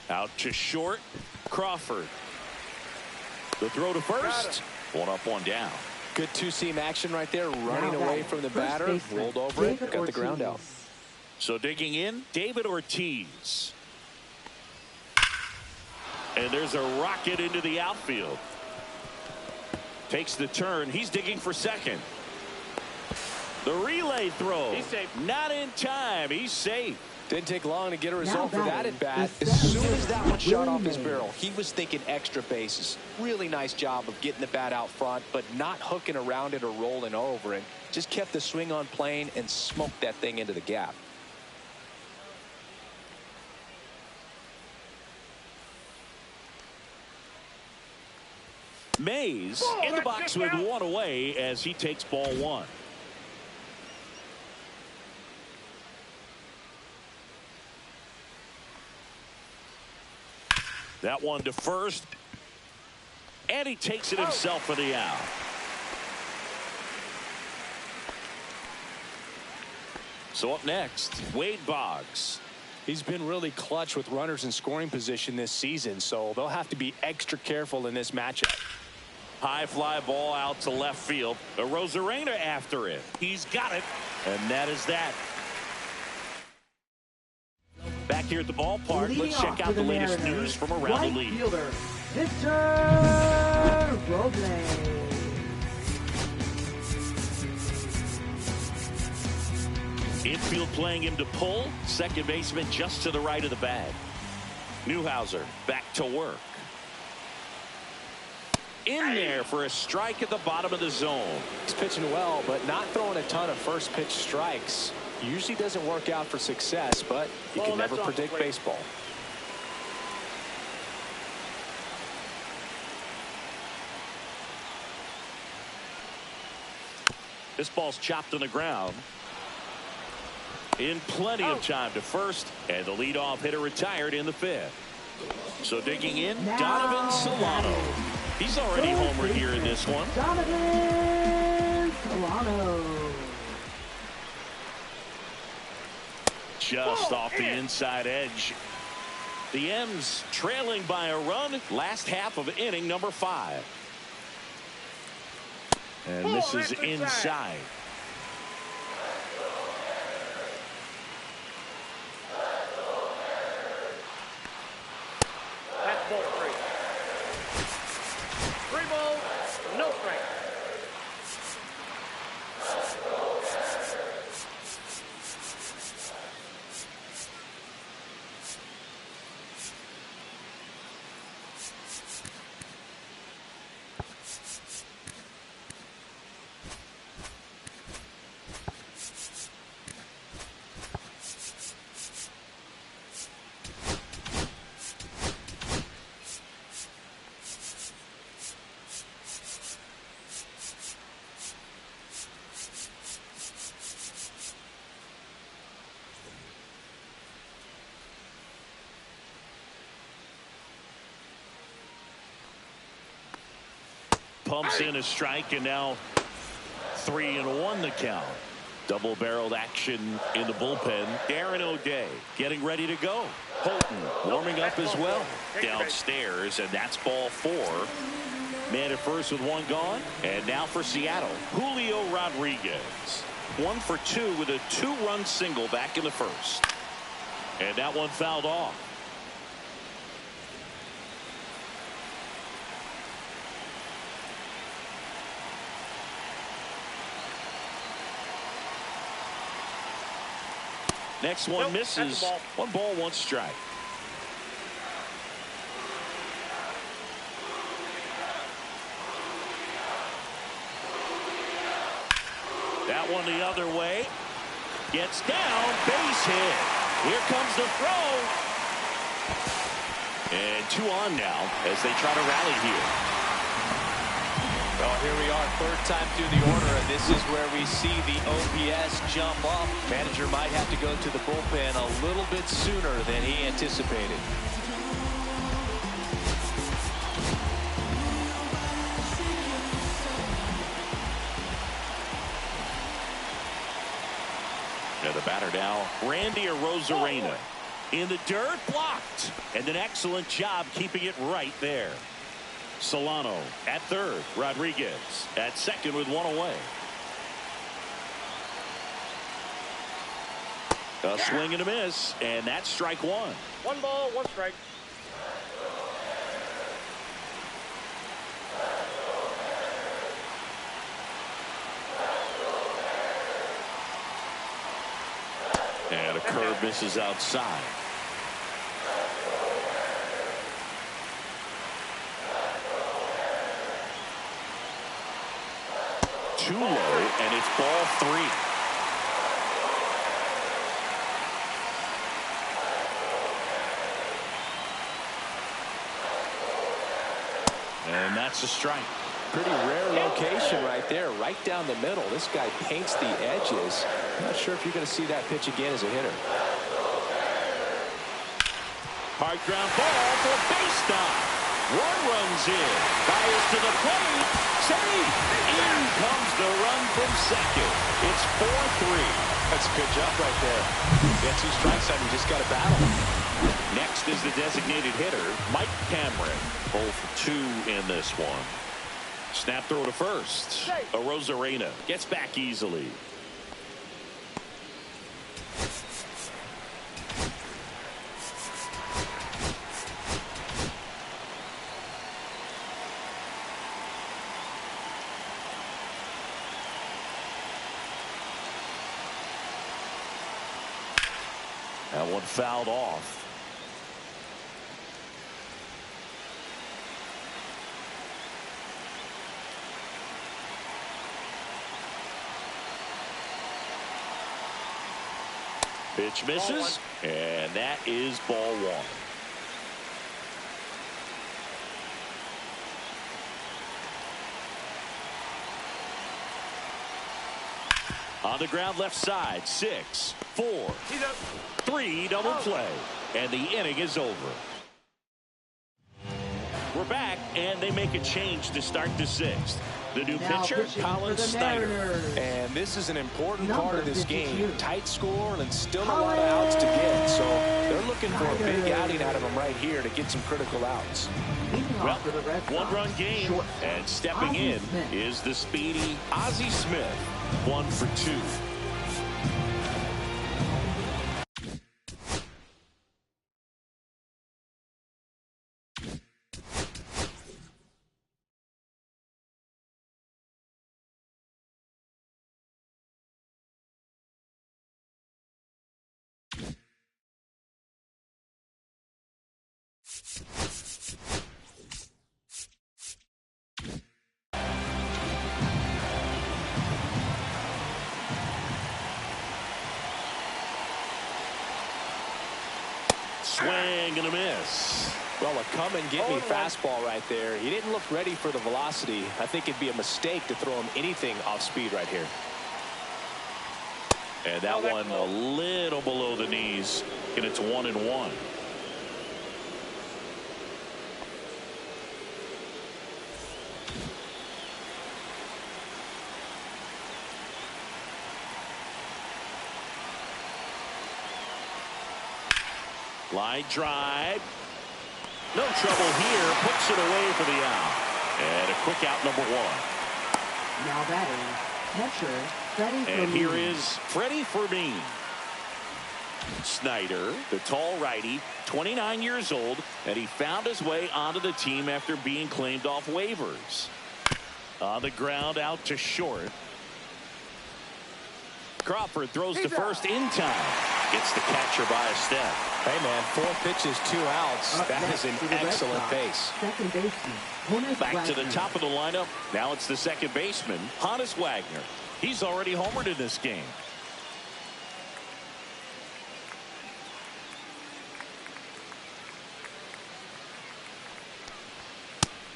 Out to short. Crawford. The throw to first. One up, one down. Good two-seam action right there, running away from the batter, rolled over it, got the ground out. So digging in, David Ortiz. And there's a rocket into the outfield. Takes the turn. He's digging for second. The relay throw. He's safe. Not in time. He's safe. Didn't take long to get a result for that at bat. As soon as that one shot off his barrel, he was thinking extra bases. Really nice job of getting the bat out front, but not hooking around it or rolling over it. Just kept the swing on plane and smoked that thing into the gap. Mays in the box with one away as he takes ball one. That one to first. And he takes it himself for the out. So up next, Wade Boggs. He's been really clutch with runners in scoring position this season, so they'll have to be extra careful in this matchup. High fly ball out to left field. A Rosarena after it. He's got it. And that is that. Back here at the ballpark, let's check out the latest news from around the league. Fielder, Victor Robles. Infield playing him to pull. Second baseman just to the right of the bag. Newhouser back to work. In there for a strike at the bottom of the zone. He's pitching well, but not throwing a ton of first pitch strikes. Usually doesn't work out for success, but you can never predict baseball. This ball's chopped on the ground. In plenty of time to first, and the leadoff hitter retired in the fifth. So digging in, Donovan Solano. He's already homered here in this one. Donovan Solano. Just off the inside edge. The M's trailing by a run. Last half of inning number 5. And this is inside. That's ball 3. 3 balls, no strike. Pumps in a strike, and now 3-1 the count. Double-barreled action in the bullpen. Aaron O'Day getting ready to go. Holton warming up as well downstairs, and that's ball 4. Man at first with 1 gone, and now for Seattle, Julio Rodriguez. 1 for 2 with a 2-run single back in the first. And that one fouled off. Next one misses. 1 ball, 1 strike. one the other way. Gets down, base hit. Here comes the throw. And 2 on now as they try to rally here. Well, here we are, third time through the order, and this is where we see the OPS jump up. Manager might have to go to the bullpen a little bit sooner than he anticipated. Now the batter now, Randy Arozarena. In the dirt, blocked. And an excellent job keeping it right there. Solano at third. Rodriguez at second with 1 away. A swing and a miss, and that's strike 1. 1 ball, 1 strike. And a curve misses outside. Too low, and it's ball 3. And that's a strike. Pretty rare location right there, right down the middle. This guy paints the edges. I'm not sure if you're going to see that pitch again as a hitter. Hard ground ball for a base stop. 1 runs in. Fires to the plate. Save. In comes the run from second. It's 4-3. That's a good job right there. Get 2 strikes on you, just got to battle. Next is the designated hitter, Mike Cameron. 0 for 2 in this one. Snap throw to first. Arozarena gets back easily. That one fouled off. Pitch misses, and that is ball 1. On the ground left side, 6, 4, 3 double play, and the inning is over. We're back, and they make a change to start the 6th. The new pitcher, Colin Snyder. And this is an important part of this game. Tight score and still a lot of outs to get. So they're looking for a big outing out of him right here to get some critical outs. Well, 1-run game, and stepping in is the speedy Ozzie Smith. 1 for 2. Swing and a miss. Well, a come-and-get-me fastball right there. He didn't look ready for the velocity. I think it'd be a mistake to throw him anything off speed right here. And that one a little below the knees, and it's 1-1. Line drive. No trouble here. Puts it away for the out. And a quick out, number 1. Now batting, catcher, Freddie Fermin. And here is Freddie Fermin. Snyder, the tall righty, 29 years old, and he found his way onto the team after being claimed off waivers. On the ground, out to short. Crawford throws to first in time. Gets the catcher by a step. Hey, man, 4 pitches, 2 outs. That is an excellent base. Second baseman, Back to the top of the lineup. Now it's the second baseman, Honus Wagner. He's already homered in this game.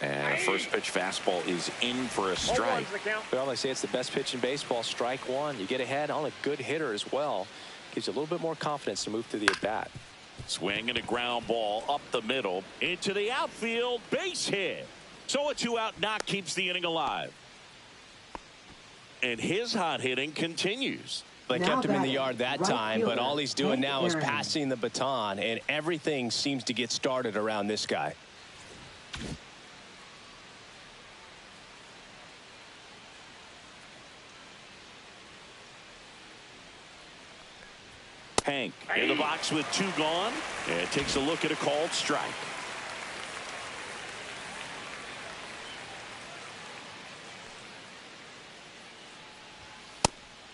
And a first pitch fastball is in for a strike. Well, they say it's the best pitch in baseball. Strike one. You get ahead on a good hitter as well. Gives you a little bit more confidence to move through the at-bat. Swing and a ground ball up the middle into the outfield. Base hit. So a 2-out knock keeps the inning alive. And his hot hitting continues. They kept him in the yard that time, but all he's doing now is passing the baton, and everything seems to get started around this guy. Hank in the box with 2 gone, and takes a look at a called strike.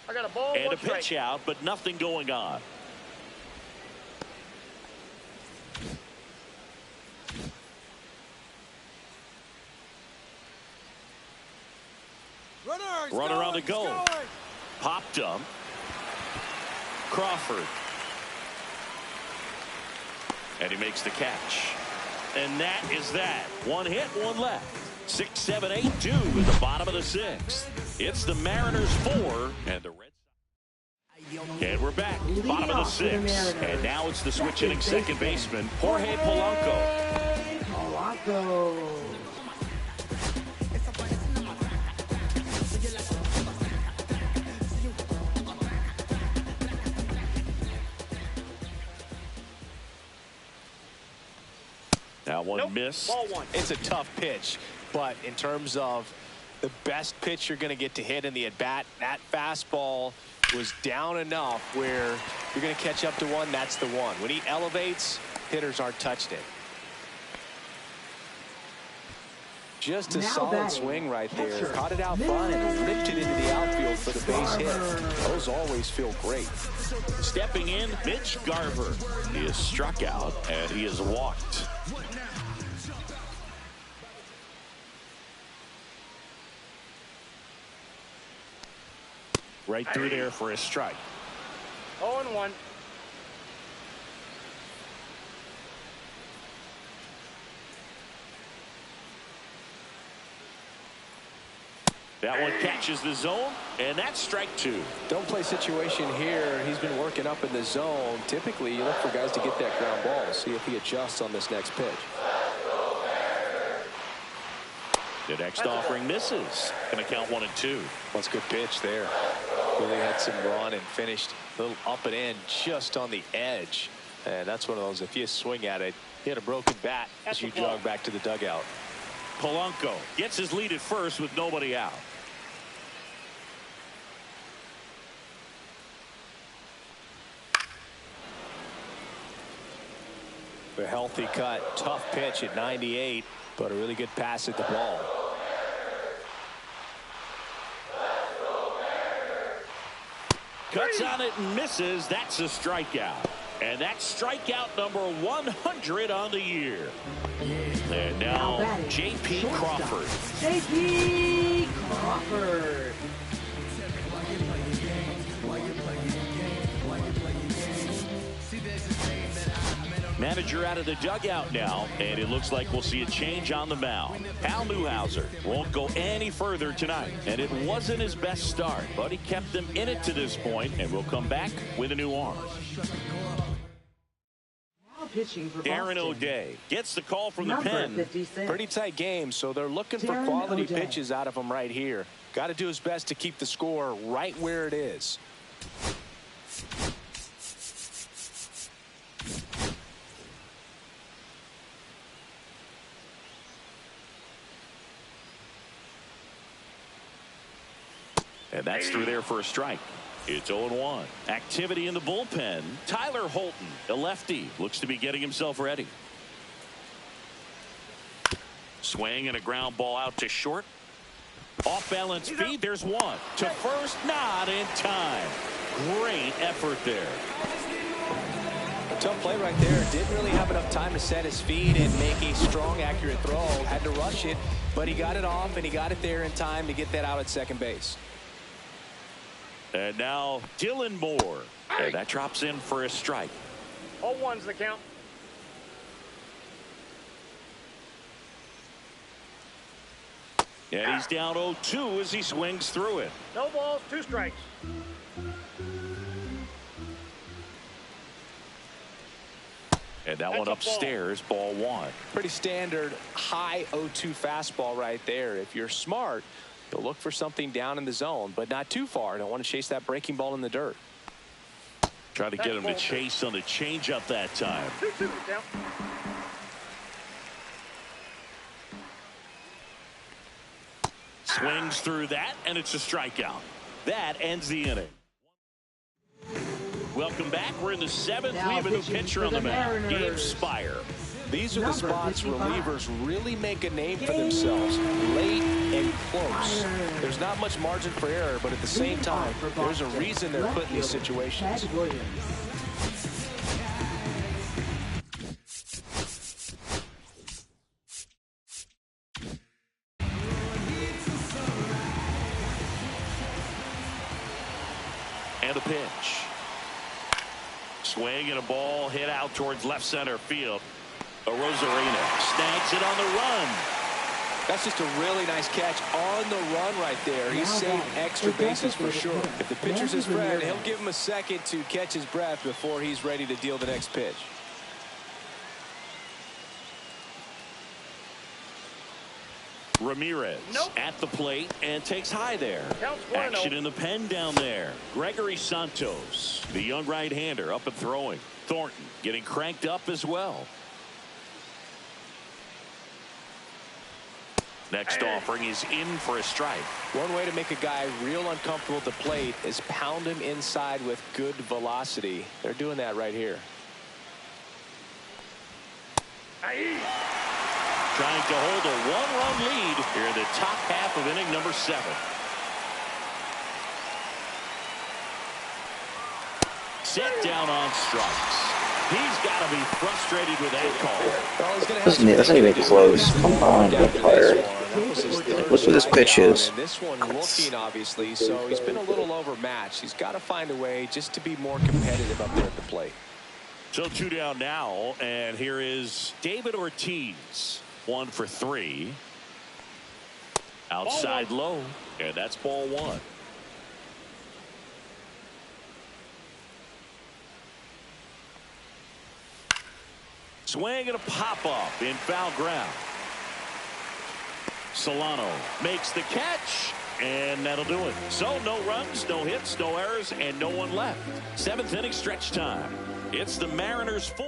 I got a ball, and a pitch out, but nothing going on. Runner on the go. Popped up. Crawford. And he makes the catch. And that is that. 1 hit, 1 left. 6, 7, 8, 2 in the bottom of the 6th. It's the Mariners 4 and the Red Sox. And we're back. Bottom of the 6th. And now it's the switch hitting second baseman, Jorge Polanco. Polanco. Now one miss. Ball 1. It's a tough pitch, but in terms of the best pitch you're going to get to hit in the at-bat, that fastball was down enough where you're going to catch up to one. That's the one. When he elevates, hitters aren't touched it. Just a solid swing right there. Caught it out front and lifted into the outfield for the base hit. Those always feel great. Stepping in, Mitch Garver. He is struck out and he is walked. Right through there for a strike. 0-1. That one catches the zone, and that's strike 2. Don't play situation here. He's been working up in the zone. Typically, you look for guys to get that ground ball. See if he adjusts on this next pitch. The next offering misses. Going to count 1 and 2. That's a good pitch there. Really had some run and finished a little up and in just on the edge. And that's one of those, if you swing at it, hit a broken bat as you jog back to the dugout. Polanco gets his lead at first with nobody out. A healthy cut, tough pitch at 98, but a really good pass at the ball. Cuts on it and misses. That's a strikeout. And that's strikeout number 100 on the year. And now J.P. Crawford. J.P. Crawford. Manager out of the dugout now, and it looks like we'll see a change on the mound. Hal Newhouser won't go any further tonight, and it wasn't his best start, but he kept them in it to this point, and will come back with a new arm. Pitching for Darren Boston. O'Day gets the call from Number the pen. 56. Pretty tight game, so they're looking for Darren quality O'Day. pitches out of him right here. Got to do his best to keep the score right where it is. And that's through there for a strike. It's 0-1. Activity in the bullpen. Tyler Holton, the lefty, looks to be getting himself ready. Swing and a ground ball out to short. Off balance feed. There's one. To first, not in time. Great effort there. A tough play right there. Didn't really have enough time to set his feet and make a strong, accurate throw. Had to rush it, but he got it off and he got it there in time to get that out at second base. And now Dylan Moore. And that drops in for a strike. 0-1's the count. And he's down 0-2 as he swings through it. No balls, 2 strikes. And that one upstairs, ball 1. Pretty standard high 0-2 fastball right there. If you're smart, you'll look for something down in the zone, but not too far. Don't want to chase that breaking ball in the dirt. Try to get him to chase on the changeup that time. 2-2 down. Swings through that, and it's a strikeout. That ends the inning. Welcome back. We're in the 7th. We have a new pitcher on the mound, Gabe Spire. These are the spots relievers really make a name for themselves. Late and close. There's not much margin for error, but at the same time, there's a reason they're put in these situations. And a pitch. Swing and a ball hit out towards left center field. Rosarina snags it on the run. That's just a really nice catch on the run right there. He's saved extra bases for sure. If the pitcher's his friend, he'll give him a second to catch his breath before he's ready to deal the next pitch. Ramirez at the plate and takes high there. Action in the pen down there. Gregory Santos, the young right-hander, up and throwing. Thornton getting cranked up as well. Next offering is in for a strike. One way to make a guy real uncomfortable at the plate is pound him inside with good velocity. They're doing that right here. Trying to hold a 1-run lead here in the top half of inning number 7. Set down on strikes. He's got to be frustrated with that call. That's not even close. Come on, umpire. Look where this pitch is. This one looking obviously, so he's been a little overmatched. He's got to find a way just to be more competitive up there at the plate. So 2 down now, and here is David Ortiz. 1 for 3. Outside low, and that's ball 1. Swing and a pop-up in foul ground. Solano makes the catch, and that'll do it. So no runs, no hits, no errors, and no one left. 7th inning stretch time. It's the Mariners 4.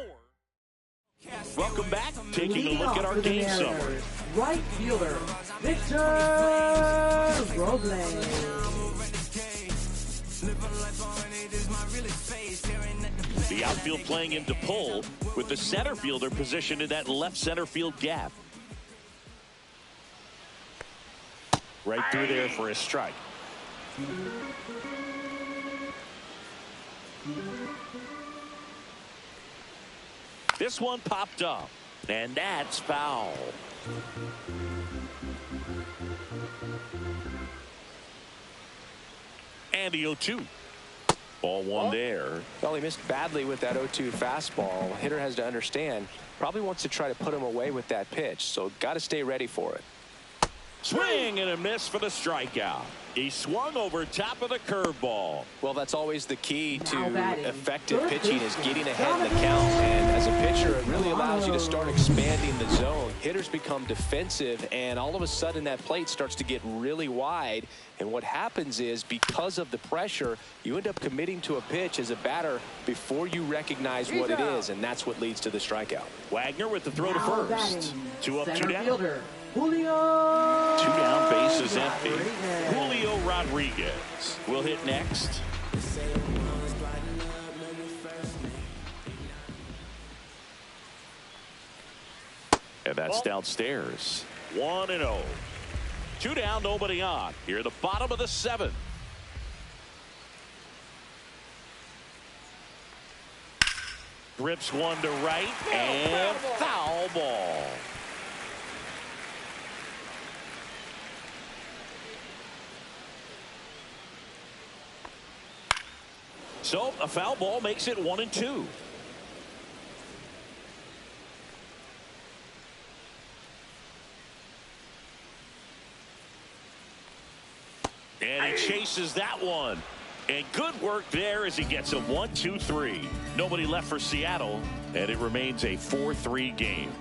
Welcome back. Taking a look at our game summary. Right fielder, Victor Robles. The outfield playing into pull with the center fielder positioned in that left center field gap. Right through there for a strike. This one popped up, and that's foul. And the 0-2. Ball 1 there. Well, he missed badly with that 0-2 fastball. Hitter has to understand, probably wants to try to put him away with that pitch, so got to stay ready for it. Swing and a miss for the strikeout. He swung over top of the curveball. Well, that's always the key to effective pitching, is getting ahead in the count. And as a pitcher, it really allows you to start expanding the zone. Hitters become defensive, and all of a sudden that plate starts to get really wide. And what happens is, because of the pressure, you end up committing to a pitch as a batter before you recognize what it is, and that's what leads to the strikeout. Wagner with the throw to first. 2 up, 2 down. Fielder, Julio. 2 down, bases empty. Julio Rodriguez will hit next. And that's downstairs. 1-0. 2 down, nobody on. Here at the bottom of the 7th. Rips one to right, and foul ball. So a foul ball makes it 1-2. And he chases that one. And good work there as he gets a 1-2-3. Nobody left for Seattle, and it remains a 4-3 game.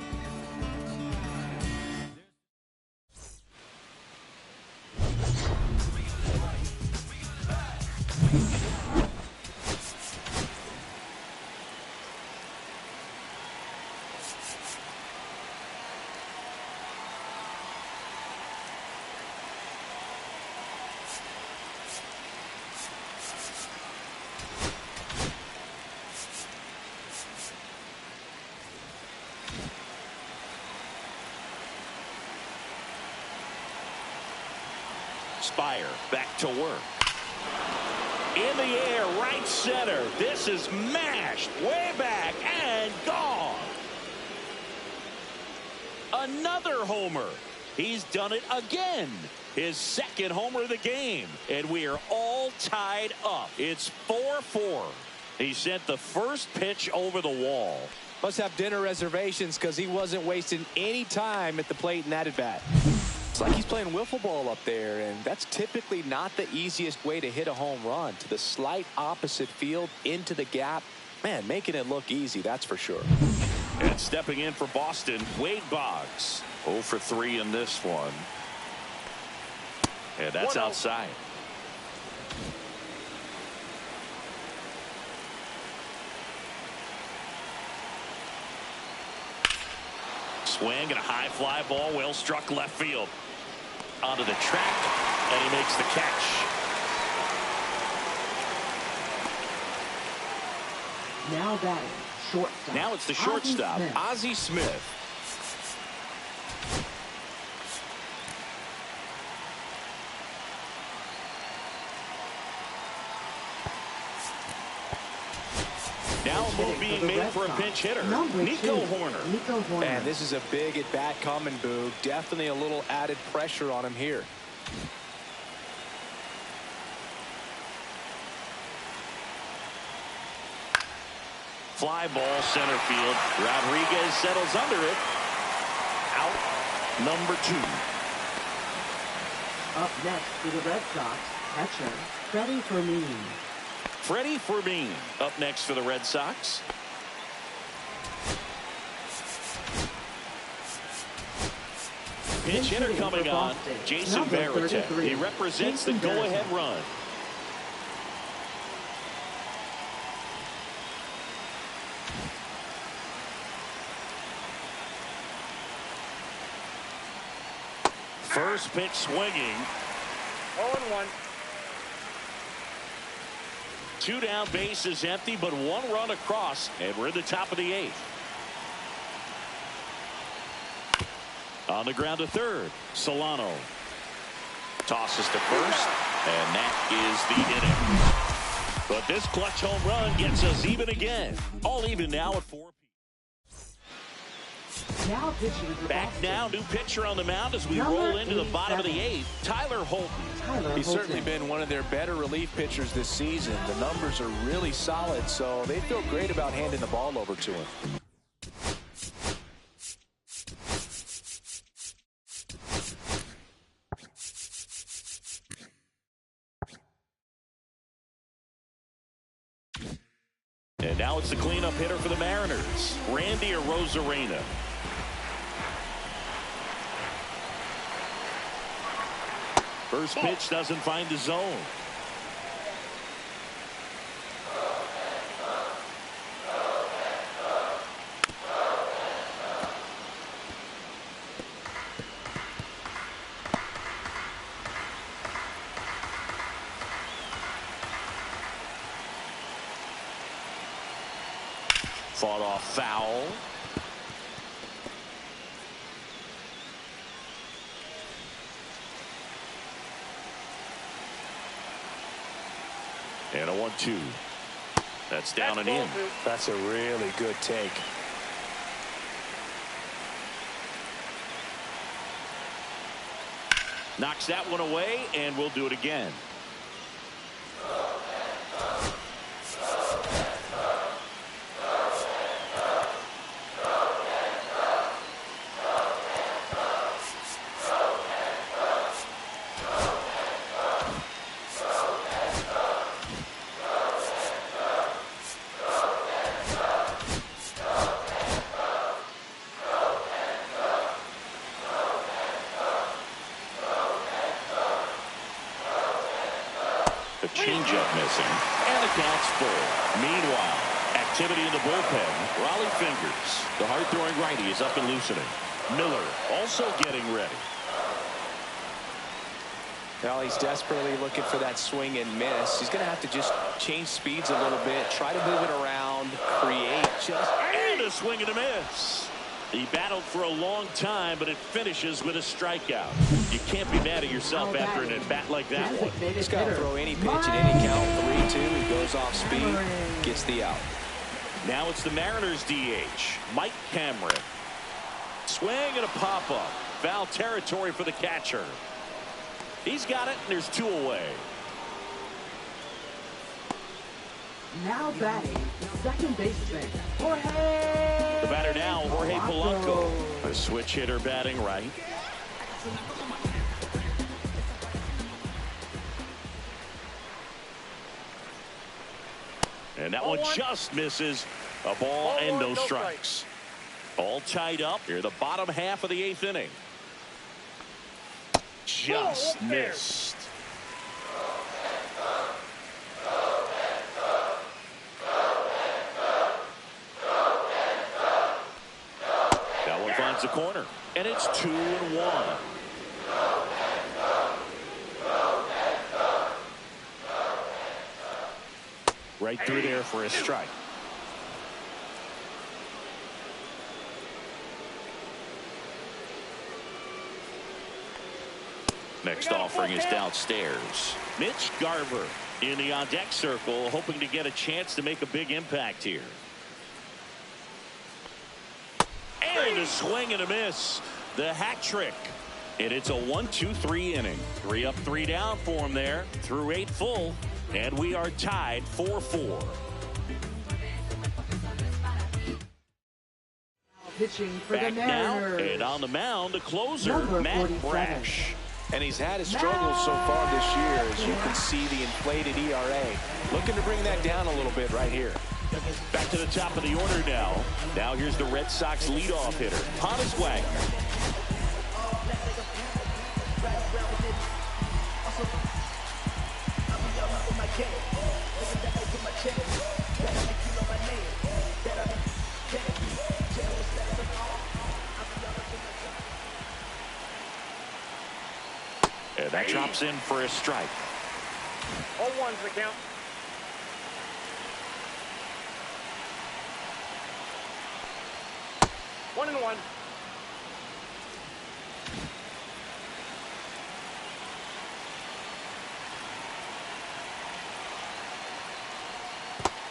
Spire back to work. In the air, right center. This is mashed way back and gone. Another homer. He's done it again. His second homer of the game. And we are all tied up. It's 4-4. He sent the first pitch over the wall. Must have dinner reservations because he wasn't wasting any time at the plate in that at bat. It's like he's playing wiffle ball up there, and that's typically not the easiest way to hit a home run. To the slight opposite field, into the gap. Man, making it look easy, that's for sure. And stepping in for Boston, Wade Boggs. 0 for 3 in this one. And that's outside. Swing and a high fly ball, well struck left field. Onto the track, and he makes the catch. Now batting, shortstop. Now it's the shortstop, Ozzie Smith. Now a move being made for a pinch hitter, Nico Horner. And this is a big at-bat coming, Boog. Definitely a little added pressure on him here. Fly ball center field. Rodriguez settles under it. Out number 2. Up next for the Red Sox, catcher Freddie Fermin. Freddie Fermin up next for the Red Sox. Pinch hitter coming on, Jason Varitek. He represents the go-ahead run. First pitch swinging. 0-1. 2 down, bases empty, but 1 run across, and we're in the top of the 8th. On the ground to third, Solano tosses to first, and that is the inning. But this clutch home run gets us even again. All even now at 4. Now pitching for Back Boston. now, new pitcher on the mound as we roll into the bottom of the 8th, Tyler Holton. He's certainly been one of their better relief pitchers this season. The numbers are really solid, so they feel great about handing the ball over to him. And now it's the cleanup hitter for the Mariners, Randy Arozarena. First pitch doesn't find the zone. Fought off foul. And a 1-2. That's down and in. That's a really good take. Knocks that one away, and we'll do it again. changeup missing, and the count's full. Meanwhile, activity in the bullpen. Raleigh Fingers, the hard-throwing righty, is up and loosening. Miller also getting ready. Well, he's desperately looking for that swing and miss. He's going to have to just change speeds a little bit, try to move it around, create just... And a swing and a miss. He battled for a long time, but it finishes with a strikeout. You can't be mad at yourself after an at-bat like that one. He's got to throw any pitch at any count. 3-2. He goes off speed, gets the out. Now it's the Mariners DH, Mike Cameron. Swing and a pop-up. Foul territory for the catcher. He's got it, and there's 2 away. Now batting, second baseman, Jorge. The batter now, Jorge Polanco. A switch hitter batting right. And that one just misses. A ball and no strikes. All tied up here, the bottom half of the 8th inning. Just missed. That one finds the corner, and it's 2-1. Right through there for a strike. Next offering is downstairs. Mitch Garver in the on-deck circle, hoping to get a chance to make a big impact here. And a swing and a miss. The hat trick. And it's a 1-2-3 inning. 3 up, 3 down for him there. Through 8 full. And we are tied 4-4. Pitching for Back the now, Mariners. and on the mound, the closer, Matt Brash. And he's had his struggles so far this year, as you can see the inflated ERA. Looking to bring that down a little bit right here. Back to the top of the order now. Now here's the Red Sox leadoff hitter, Thomas Wagner. And that drops in for a strike. 0-1's the count. One and one.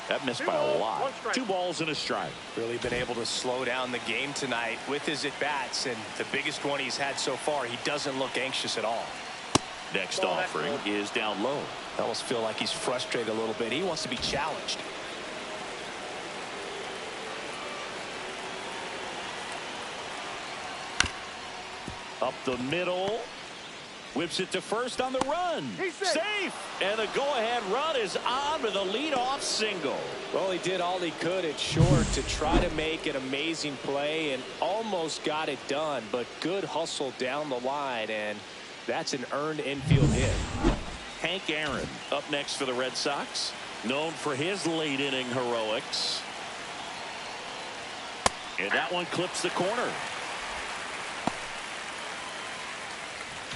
That missed by a lot. 2 balls and a strike. Really been able to slow down the game tonight with his at-bats, and the biggest one he's had so far, he doesn't look anxious at all. Next offering is down low. I almost feel like he's frustrated a little bit. He wants to be challenged. Up the middle. Whips it to first on the run. He's safe. And the go-ahead run is on with a leadoff single. Well, he did all he could at short to try to make an amazing play and almost got it done, but good hustle down the line, and that's an earned infield hit. Hank Aaron up next for the Red Sox, known for his late inning heroics. And that one clips the corner.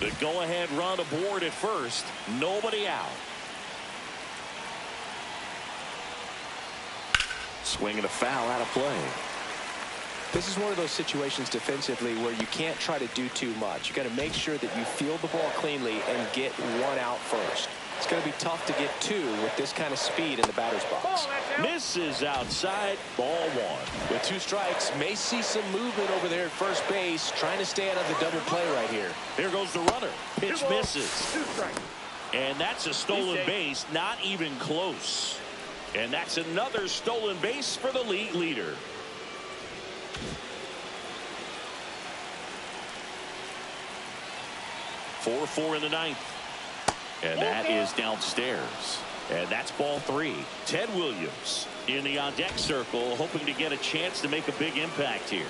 The go-ahead run aboard at first. Nobody out. Swing and a foul out of play. This is one of those situations defensively where you can't try to do too much. You got to make sure that you field the ball cleanly and get 1 out first. It's going to be tough to get 2 with this kind of speed in the batter's box. Misses outside. Ball 1. With 2 strikes, may see some movement over there at first base, trying to stay out of the double play right here. Here goes the runner. Pitch misses. 2 strikes. And that's a stolen base, not even close. And that's another stolen base for the league leader. Four in the 9th. And that is downstairs. And that's ball 3. Ted Williams in the on-deck circle, hoping to get a chance to make a big impact here.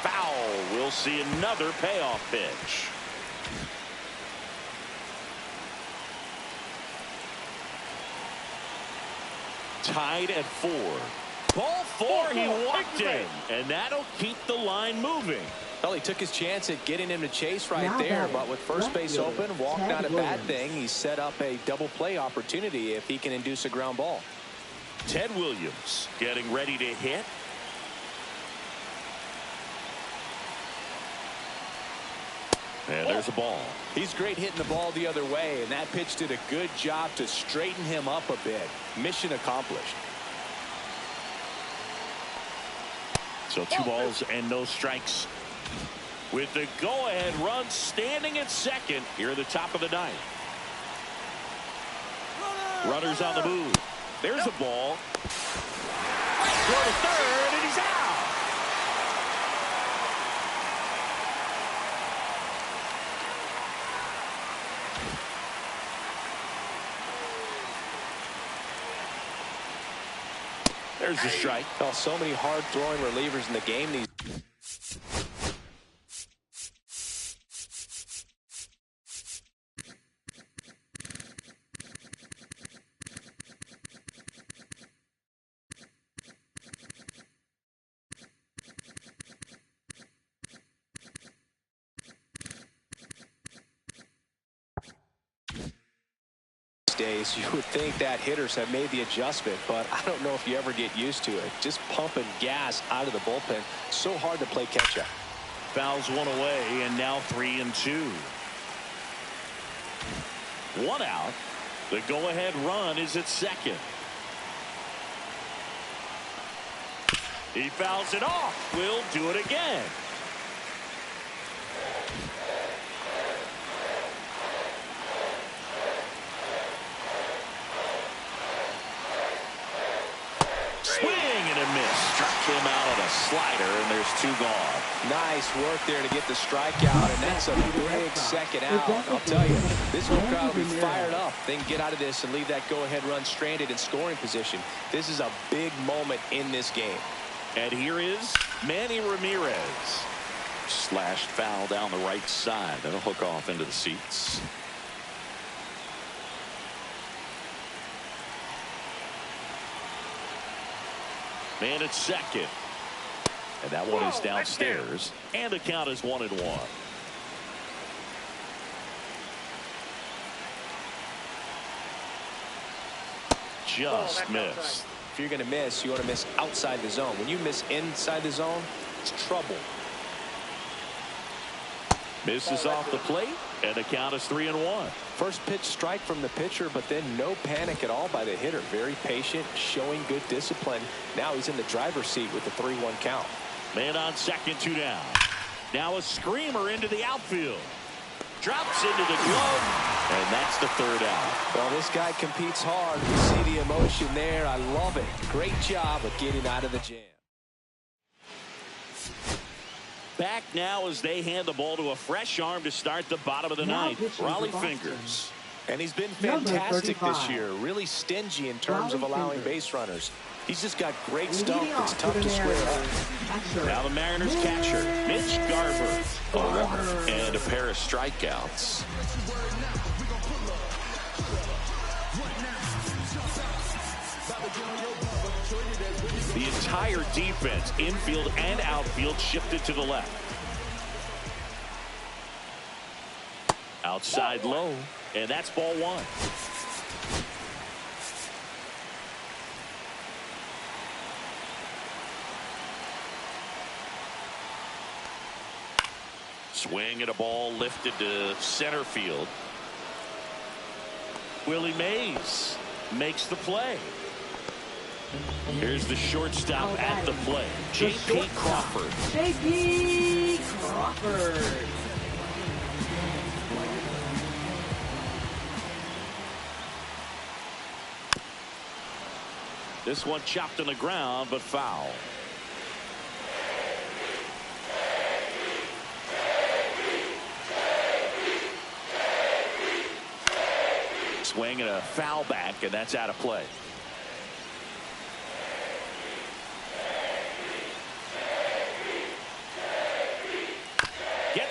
Foul will we'll see another payoff pitch. Tied at 4. Ball 4, he walked in, and that'll keep the line moving. Well, he took his chance at getting him to chase right there, but with first base open, walk not a bad thing. He set up a double play opportunity if he can induce a ground ball. Ted Williams getting ready to hit. And there's a ball. He's great hitting the ball the other way, and that pitch did a good job to straighten him up a bit. Mission accomplished. So 2 balls and no strikes. With the go-ahead run standing at second here at the top of the 9th. Runners on the move. There's a ball. Throw to third, and he's out. There's the strike. Oh, so many hard-throwing relievers in the game these days. You would think that hitters have made the adjustment, but I don't know if you ever get used to it. Just pumping gas out of the bullpen. So hard to play catch-up. Fouls one away, and now 3-2. 1 out. The go-ahead run is at second. He fouls it off. We'll do it again. Swing and a miss. Struck him out on a slider, and there's 2 gone. Nice work there to get the strikeout, and that's a big second out. I'll tell you, this whole crowd will be fired up. They can get out of this and leave that go-ahead run stranded in scoring position. This is a big moment in this game. And here is Manny Ramirez. Slashed foul down the right side. That'll hook off into the seats. Man at second. And that one is downstairs. And the count is 1-1. Just missed. If you're going to miss, you want to miss outside the zone. When you miss inside the zone, it's trouble. Misses off the plate, and the count is 3-1. First pitch strike from the pitcher, but then no panic at all by the hitter. Very patient, showing good discipline. Now he's in the driver's seat with the 3-1 count. Man on second, 2 down. Now a screamer into the outfield. Drops into the glove, and that's the 3rd out. Well, this guy competes hard. You see the emotion there. I love it. Great job of getting out of the jam. Back now as they hand the ball to a fresh arm to start the bottom of the 9th. Raleigh Fingers. And he's been fantastic this year. Really stingy in terms of allowing base runners. He's just got great stuff that's tough to square up. Now the Mariners catcher, Mitch Garver. A walk and a pair of strikeouts. The entire defense, infield and outfield, shifted to the left. Outside low, and that's ball 1. Swing and a ball lifted to center field. Willie Mays makes the play. Here's the shortstop at the plate, J.P. Crawford. J.P. Crawford. This one chopped on the ground, but foul. Swing and a foul back, and that's out of play.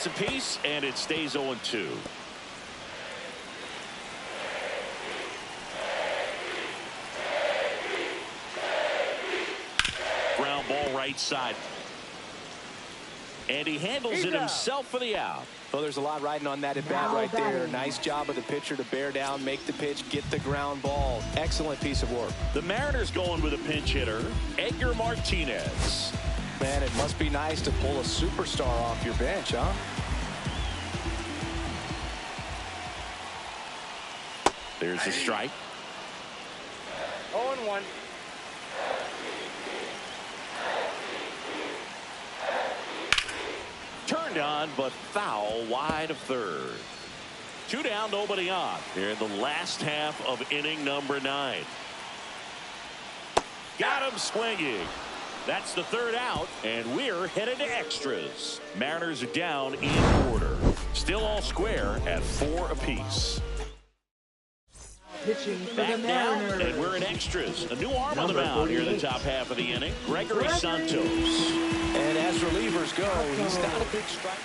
outs apiece, and it stays 0-2. Ground ball right side. And he handles it himself for the out. Well, there's a lot riding on that at bat right there. Nice job of the pitcher to bear down, make the pitch, get the ground ball. Excellent piece of work. The Mariners going with a pinch hitter, Edgar Martinez. Man, it must be nice to pull a superstar off your bench, huh? There's a strike. 0-1. Turned on, but foul wide of third. 2 down, nobody on. Here in the last half of inning number 9. Got him swinging. That's the 3rd out, and we're headed to extras. Mariners are down in order. Still all square at 4 apiece. Pitching for Back the now, Mariners. and we're in extras. A new arm on the mound here in the top half of the inning. Gregory Santos. And as relievers go, he's got a big strike.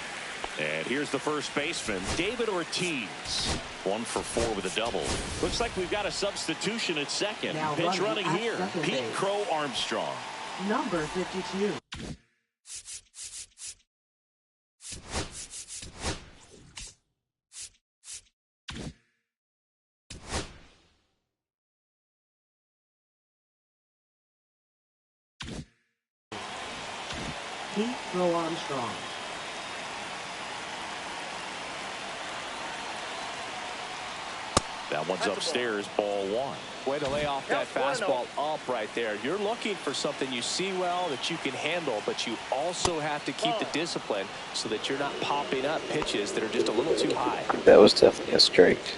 And here's the first baseman, David Ortiz. 1 for 4 with a double. Looks like we've got a substitution at second. Now Pitch running at here, second Pete base. Crow Armstrong. Number 52. Pete Crow Armstrong. That one's upstairs, ball 1. Way to lay off that Yep, 1-0. fastball up right there. You're looking for something you see well that you can handle, but you also have to keep the discipline so that you're not popping up pitches that are just a little too high. That was definitely a strike.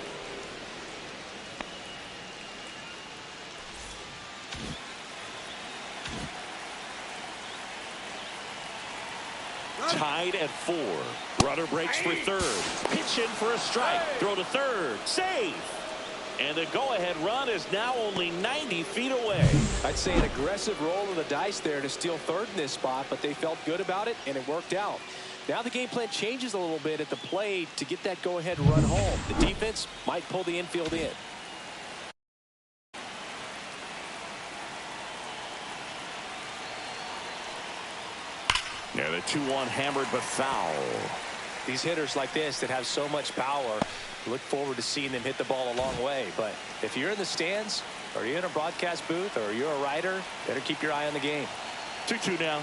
Tied at 4. Runner breaks for third. Pitch in for a strike. Throw to third. Save. And the go-ahead run is now only 90 feet away. I'd say an aggressive roll of the dice there to steal third in this spot, but they felt good about it, and it worked out. Now the game plan changes a little bit at the plate to get that go-ahead run home. The defense might pull the infield in. Yeah, the 2-1 hammered but foul. These hitters like this that have so much power, look forward to seeing them hit the ball a long way. But if you're in the stands, or you're in a broadcast booth, or you're a writer, better keep your eye on the game. 2-2 now.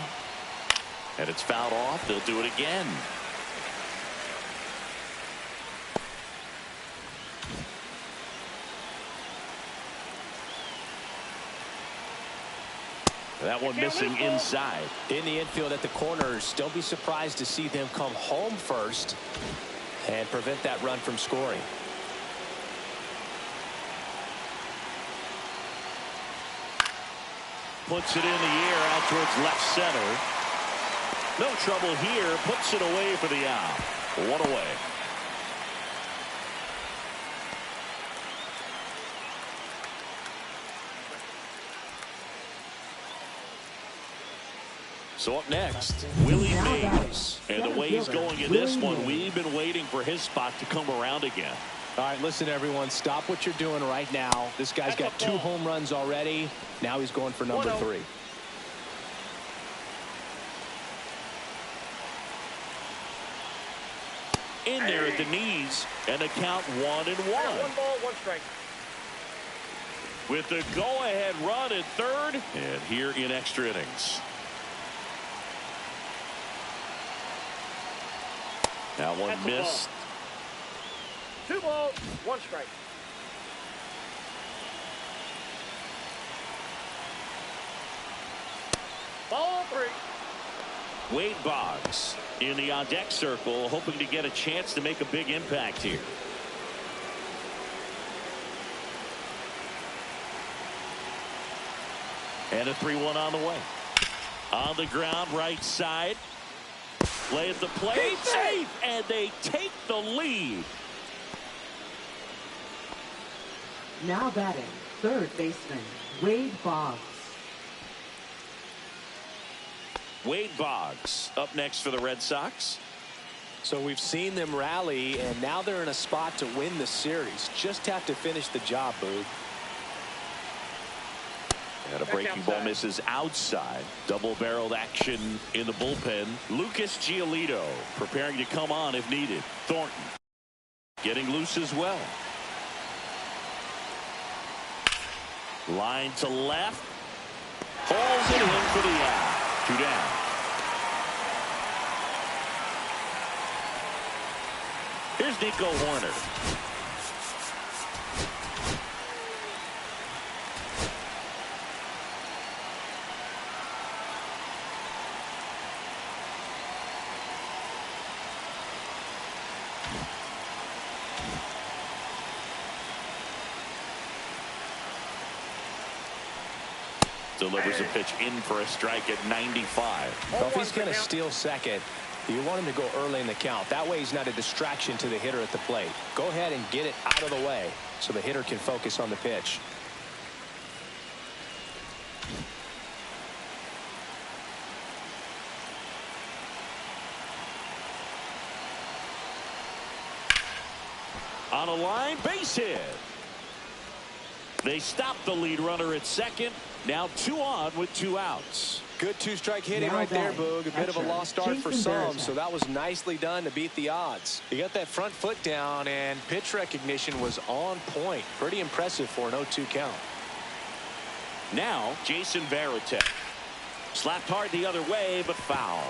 And it's fouled off. They'll do it again. That one missing inside. In the infield at the corners, don't be surprised to see them come home first and prevent that run from scoring. Puts it in the air out towards left center. No trouble here. Puts it away for the out. 1 away. So up next, Willie Mays. And the way he's going in this one, we've been waiting for his spot to come around again. All right, listen, everyone, stop what you're doing right now. This guy's got 2 home runs already. Now he's going for number 3. In there at the knees, and the count 1-1. 1 ball, 1 strike. With the go-ahead run at third, and here in extra innings. That one That's a missed. 2 balls, 1 strike. Ball 3. Wade Boggs in the on-deck circle, hoping to get a chance to make a big impact here. And a 3-1 on the way. On the ground, right side. Play at the plate. Safe! And they take the lead. Now batting, third baseman, Wade Boggs. Wade Boggs up next for the Red Sox. So we've seen them rally, and now they're in a spot to win the series. Just have to finish the job, Boog. And a breaking ball misses outside. Double-barreled action in the bullpen. Lucas Giolito preparing to come on if needed. Thornton getting loose as well. Line to left. Hauls it in for the out. 2 down. Here's Nico Horner. Delivers a pitch in for a strike at 95. Well, if he's going to steal second, you want him to go early in the count. That way he's not a distraction to the hitter at the plate. Go ahead and get it out of the way so the hitter can focus on the pitch. On a line, base hit. They stop the lead runner at second. Now 2 on with 2 outs. Good 2-strike hitting right there, Boog. A bit of a lost start for some, so that was nicely done to beat the odds. He got that front foot down, and pitch recognition was on point. Pretty impressive for an 0-2 count. Now Jason Varitek. Slapped hard the other way, but foul.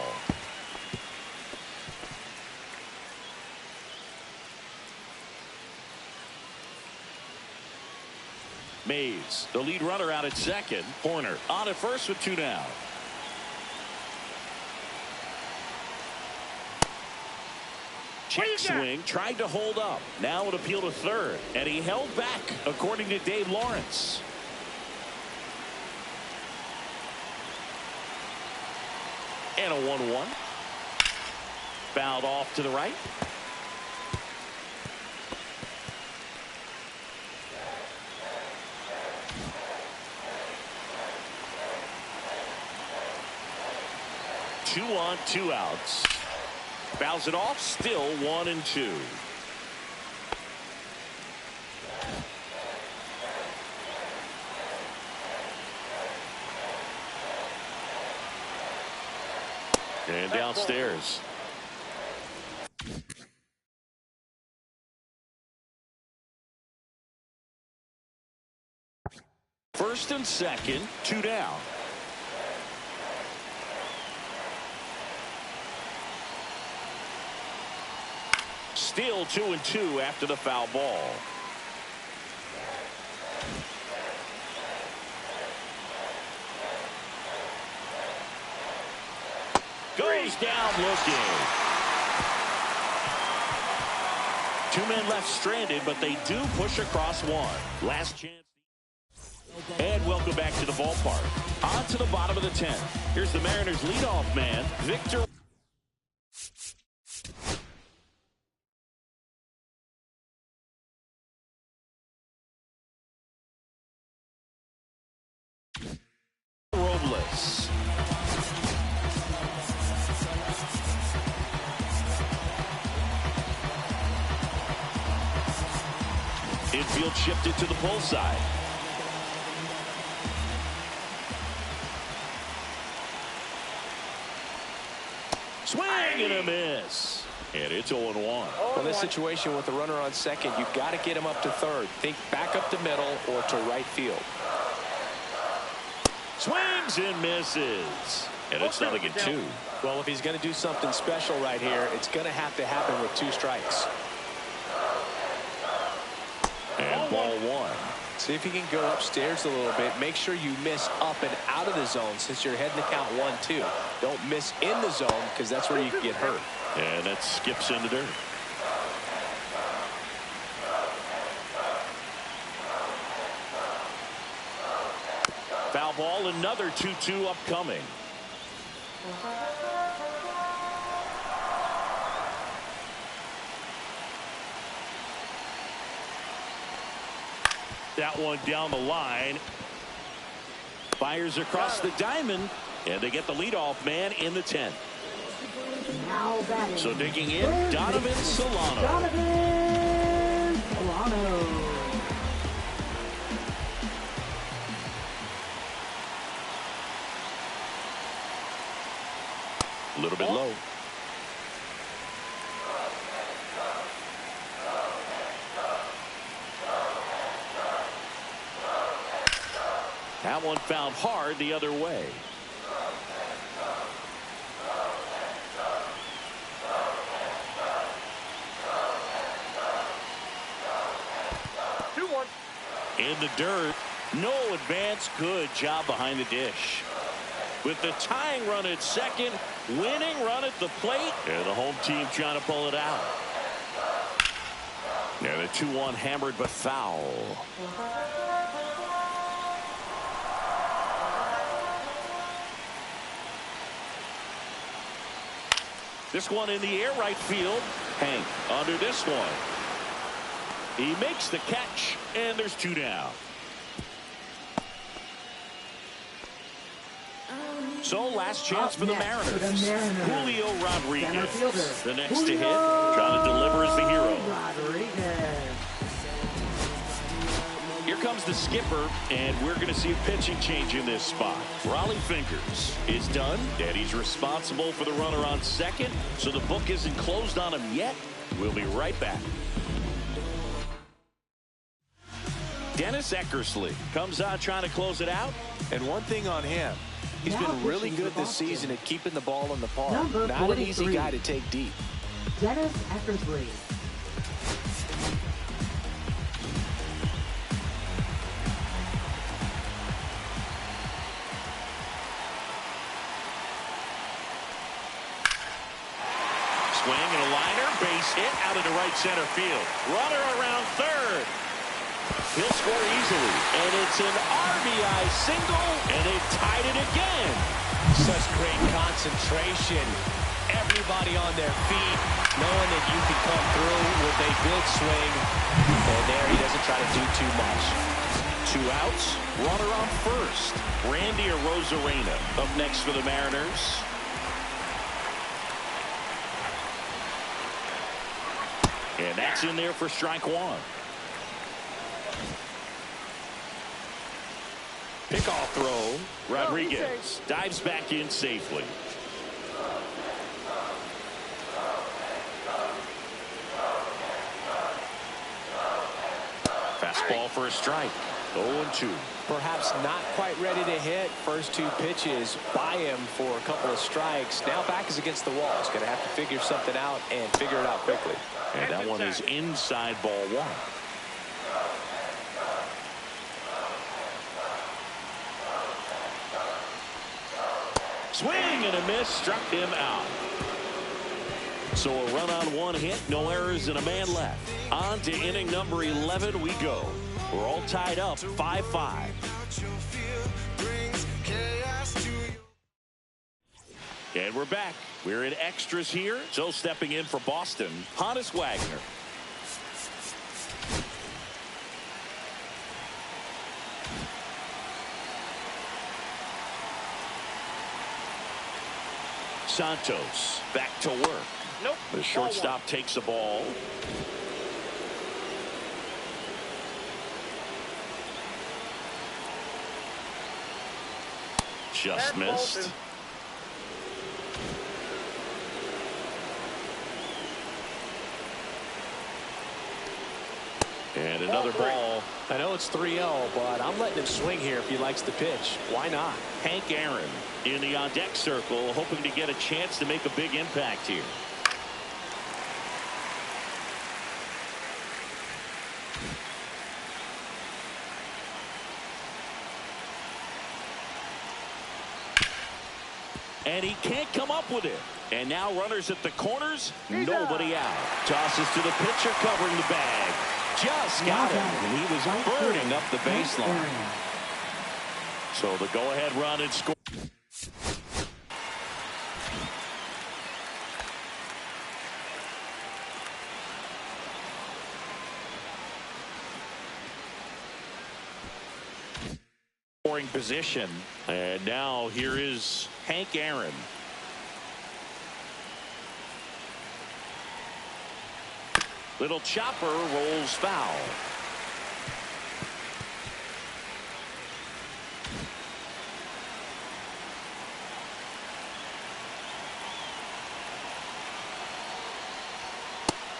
Mays, the lead runner, out at second. Horner on at first with 2 down. Check swing, tried to hold up. Now an appeal to third, and he held back, according to Dave Lawrence. And a 1-1. Fouled off to the right. Two on, 2 outs. Fouls it off, still 1-2. And downstairs. First and second, 2 down. Still 2-2 after the foul ball. Goes down looking. 2 men left stranded, but they do push across 1. Last chance. And welcome back to the ballpark. On to the bottom of the 10th. Here's the Mariners leadoff man, Victor. Infield shifted to the pull side. Swing and a miss. And it's 0-1. Well, in this situation with the runner on second, you've got to get him up to third. Think back up the middle or to right field. Swings and misses. And it's 0-2. Well, if he's going to do something special right here, it's going to have to happen with 2 strikes. And ball 1. See if you can go upstairs a little bit. Make sure you miss up and out of the zone since you're heading to count 1-2. Don't miss in the zone because that's where you can get hurt. And that skips in the dirt. Foul ball, another 2-2 upcoming. That one down the line. Fires across the diamond, and they get the leadoff man in the 10th. Now batting. So digging in, Donovan Solano. Donovan Solano. A little bit low. That one found hard the other way. In the dirt. No advance. Good job behind the dish. With the tying run at second, winning run at the plate, and the home team trying to pull it out. And a 2-1 hammered but foul. This one in the air, right field. Hank under this one. He makes the catch, and there's 2 down. So last chance for the Mariners. Julio Rodriguez, the next to hit, trying to deliver as the hero. Here comes the skipper, and we're going to see a pitching change in this spot. Raleigh Fingers is done, and he's responsible for the runner on second, so the book isn't closed on him yet. We'll be right back. Dennis Eckersley comes out trying to close it out. And one thing on him, he's been really good this season at keeping the ball in the park. Not an easy guy to take deep. Dennis Eckersley. Swing and a liner, base hit out into right center field. Runner around third. He'll score easily, and it's an RBI single, and they've tied it again. Such great concentration. Everybody on their feet, knowing that you can come through with a good swing. And there he doesn't try to do too much. 2 outs, runner on first. Randy Arozarena up next for the Mariners. And that's in there for strike 1. Pickoff throw. Rodriguez dives back in safely. Fastball for a strike. 0-2. Perhaps not quite ready to hit. First 2 pitches by him for a couple of strikes. Now back is against the wall. He's going to have to figure something out and figure it out quickly. And that one is inside ball 1. Swing and a miss, struck him out. So a run on 1 hit, no errors, and a man left. On to inning number 11 we go. We're all tied up 5-5. And we're back. We're in extras here. So stepping in for Boston, Honus Wagner. Santos back to work. Nope. The shortstop takes the ball. Just missed. And another ball. I know it's 3-0, but I'm letting him swing here if he likes the pitch. Why not? Hank Aaron in the on-deck circle, hoping to get a chance to make a big impact here. And he can't come up with it. And now runners at the corners, nobody out. Tosses to the pitcher covering the bag. Just got him, and he was burning up the baseline. So the go-ahead run and score. Scoring position. And now here is Hank Aaron. Little chopper rolls foul.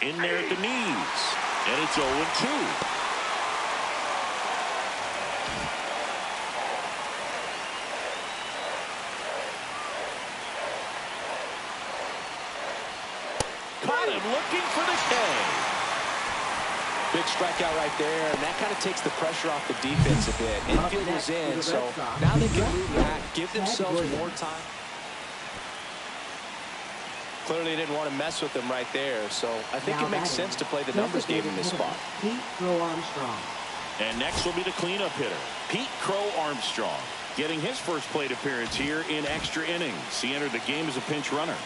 In there at the knees. And it's 0-2. Caught him looking for the K. Big strikeout right there, and that kind of takes the pressure off the defense a bit. Infield was in, so now they can move back, give themselves more time. Clearly didn't want to mess with them right there, so I think it makes sense to play the numbers game in this spot. Pete Crow Armstrong. And next will be the cleanup hitter, Pete Crow Armstrong, getting his first plate appearance here in extra innings. He entered the game as a pinch runner.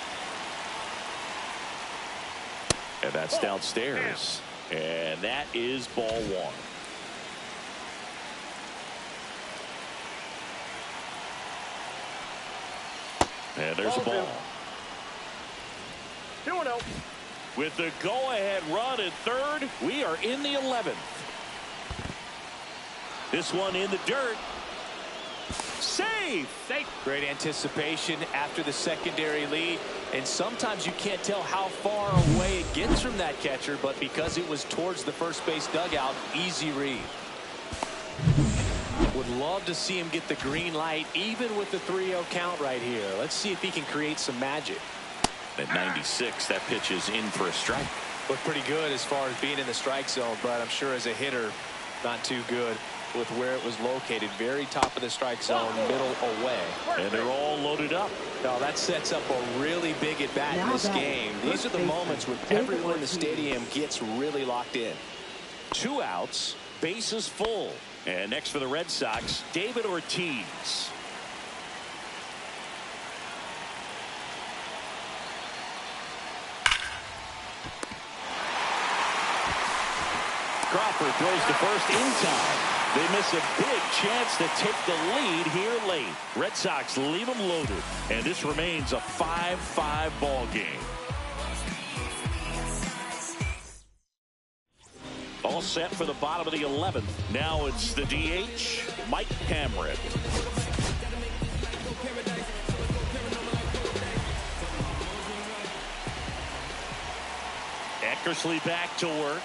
And that's downstairs. And that is ball one. And there's a ball. 2-0. With the go-ahead run at third, we are in the 11th. This one in the dirt. Safe. Great anticipation after the secondary lead, and sometimes you can't tell how far away it gets from that catcher, but because it was towards the first base dugout, easy read. Would love to see him get the green light even with the 3-0 count right here. Let's see if he can create some magic. At 96, that pitch is in for a strike. Looked pretty good as far as being in the strike zone, but I'm sure as a hitter, not too good with where it was located. Very top of the strike zone, middle away. And they're all loaded up. Now that sets up a really big at bat in this game. These are the moments when everyone in the stadium gets really locked in. 2 outs, bases full. And next for the Red Sox, David Ortiz. Crawford throws to first in time. They miss a big chance to take the lead here late. Red Sox leave them loaded, and this remains a 5-5 ball game. All set for the bottom of the 11th. Now it's the DH, Mike Cameron. Eckersley back to work.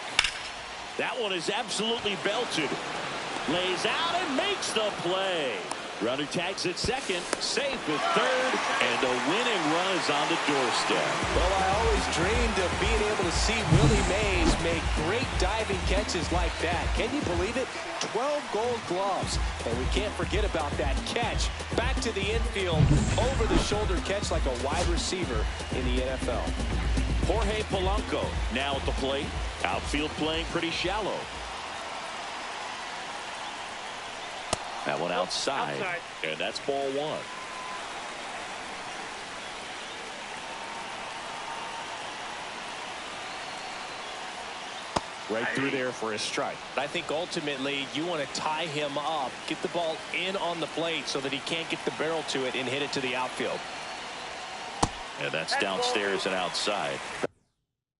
That one is absolutely belted. Lays out and makes the play. Runner tags at second, safe at third, and a winning run is on the doorstep. Well, I always dreamed of being able to see Willie Mays make great diving catches like that. Can you believe it? 12 gold gloves. And we can't forget about that catch. Back to the infield, over-the-shoulder catch like a wide receiver in the NFL. Jorge Polanco now at the plate. Outfield playing pretty shallow. That one outside. And that's ball one. Right through there for a strike. I think ultimately you want to tie him up, get the ball in on the plate so that he can't get the barrel to it and hit it to the outfield. And that's downstairs and outside.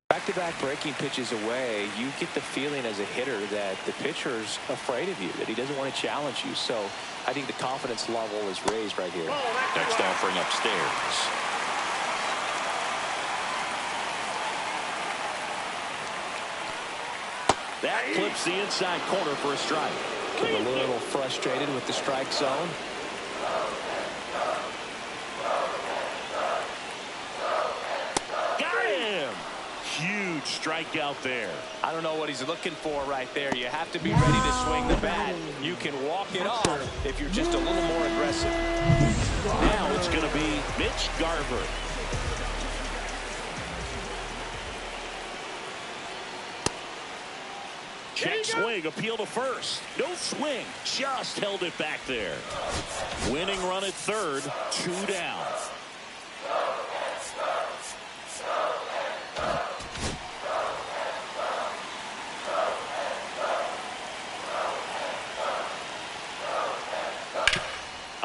Back-to-back breaking pitches away, you get the feeling as a hitter that the pitcher's afraid of you, that he doesn't want to challenge you. So I think the confidence level is raised right here. Next offering upstairs. That clips the inside corner for a strike. Getting a little frustrated with the strike zone. Huge strikeout there. I don't know what he's looking for right there. You have to be ready to swing the bat. You can walk it off if you're just a little more aggressive. Now it's going to be Mitch Garver. Check swing, appeal to first. No swing, just held it back there. Winning run at third, 2 down.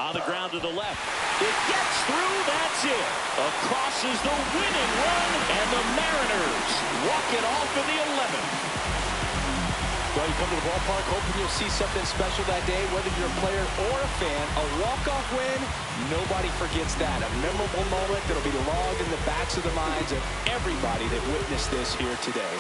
On the ground to the left. It gets through. That's it. Across is the winning run, and the Mariners walk it off in the 11th. Well, you come to the ballpark hoping you'll see something special that day, whether you're a player or a fan. A walk-off win, nobody forgets that. A memorable moment that'll be logged in the backs of the minds of everybody that witnessed this here today.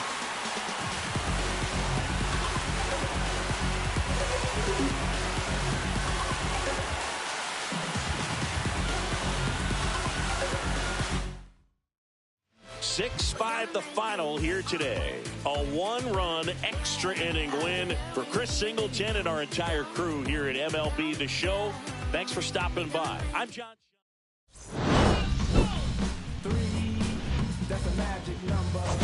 Six-5 the final here today. A one-run extra inning win for Chris Singleton and our entire crew here at MLB The Show. Thanks for stopping by. I'm John. 3, that's a magic number.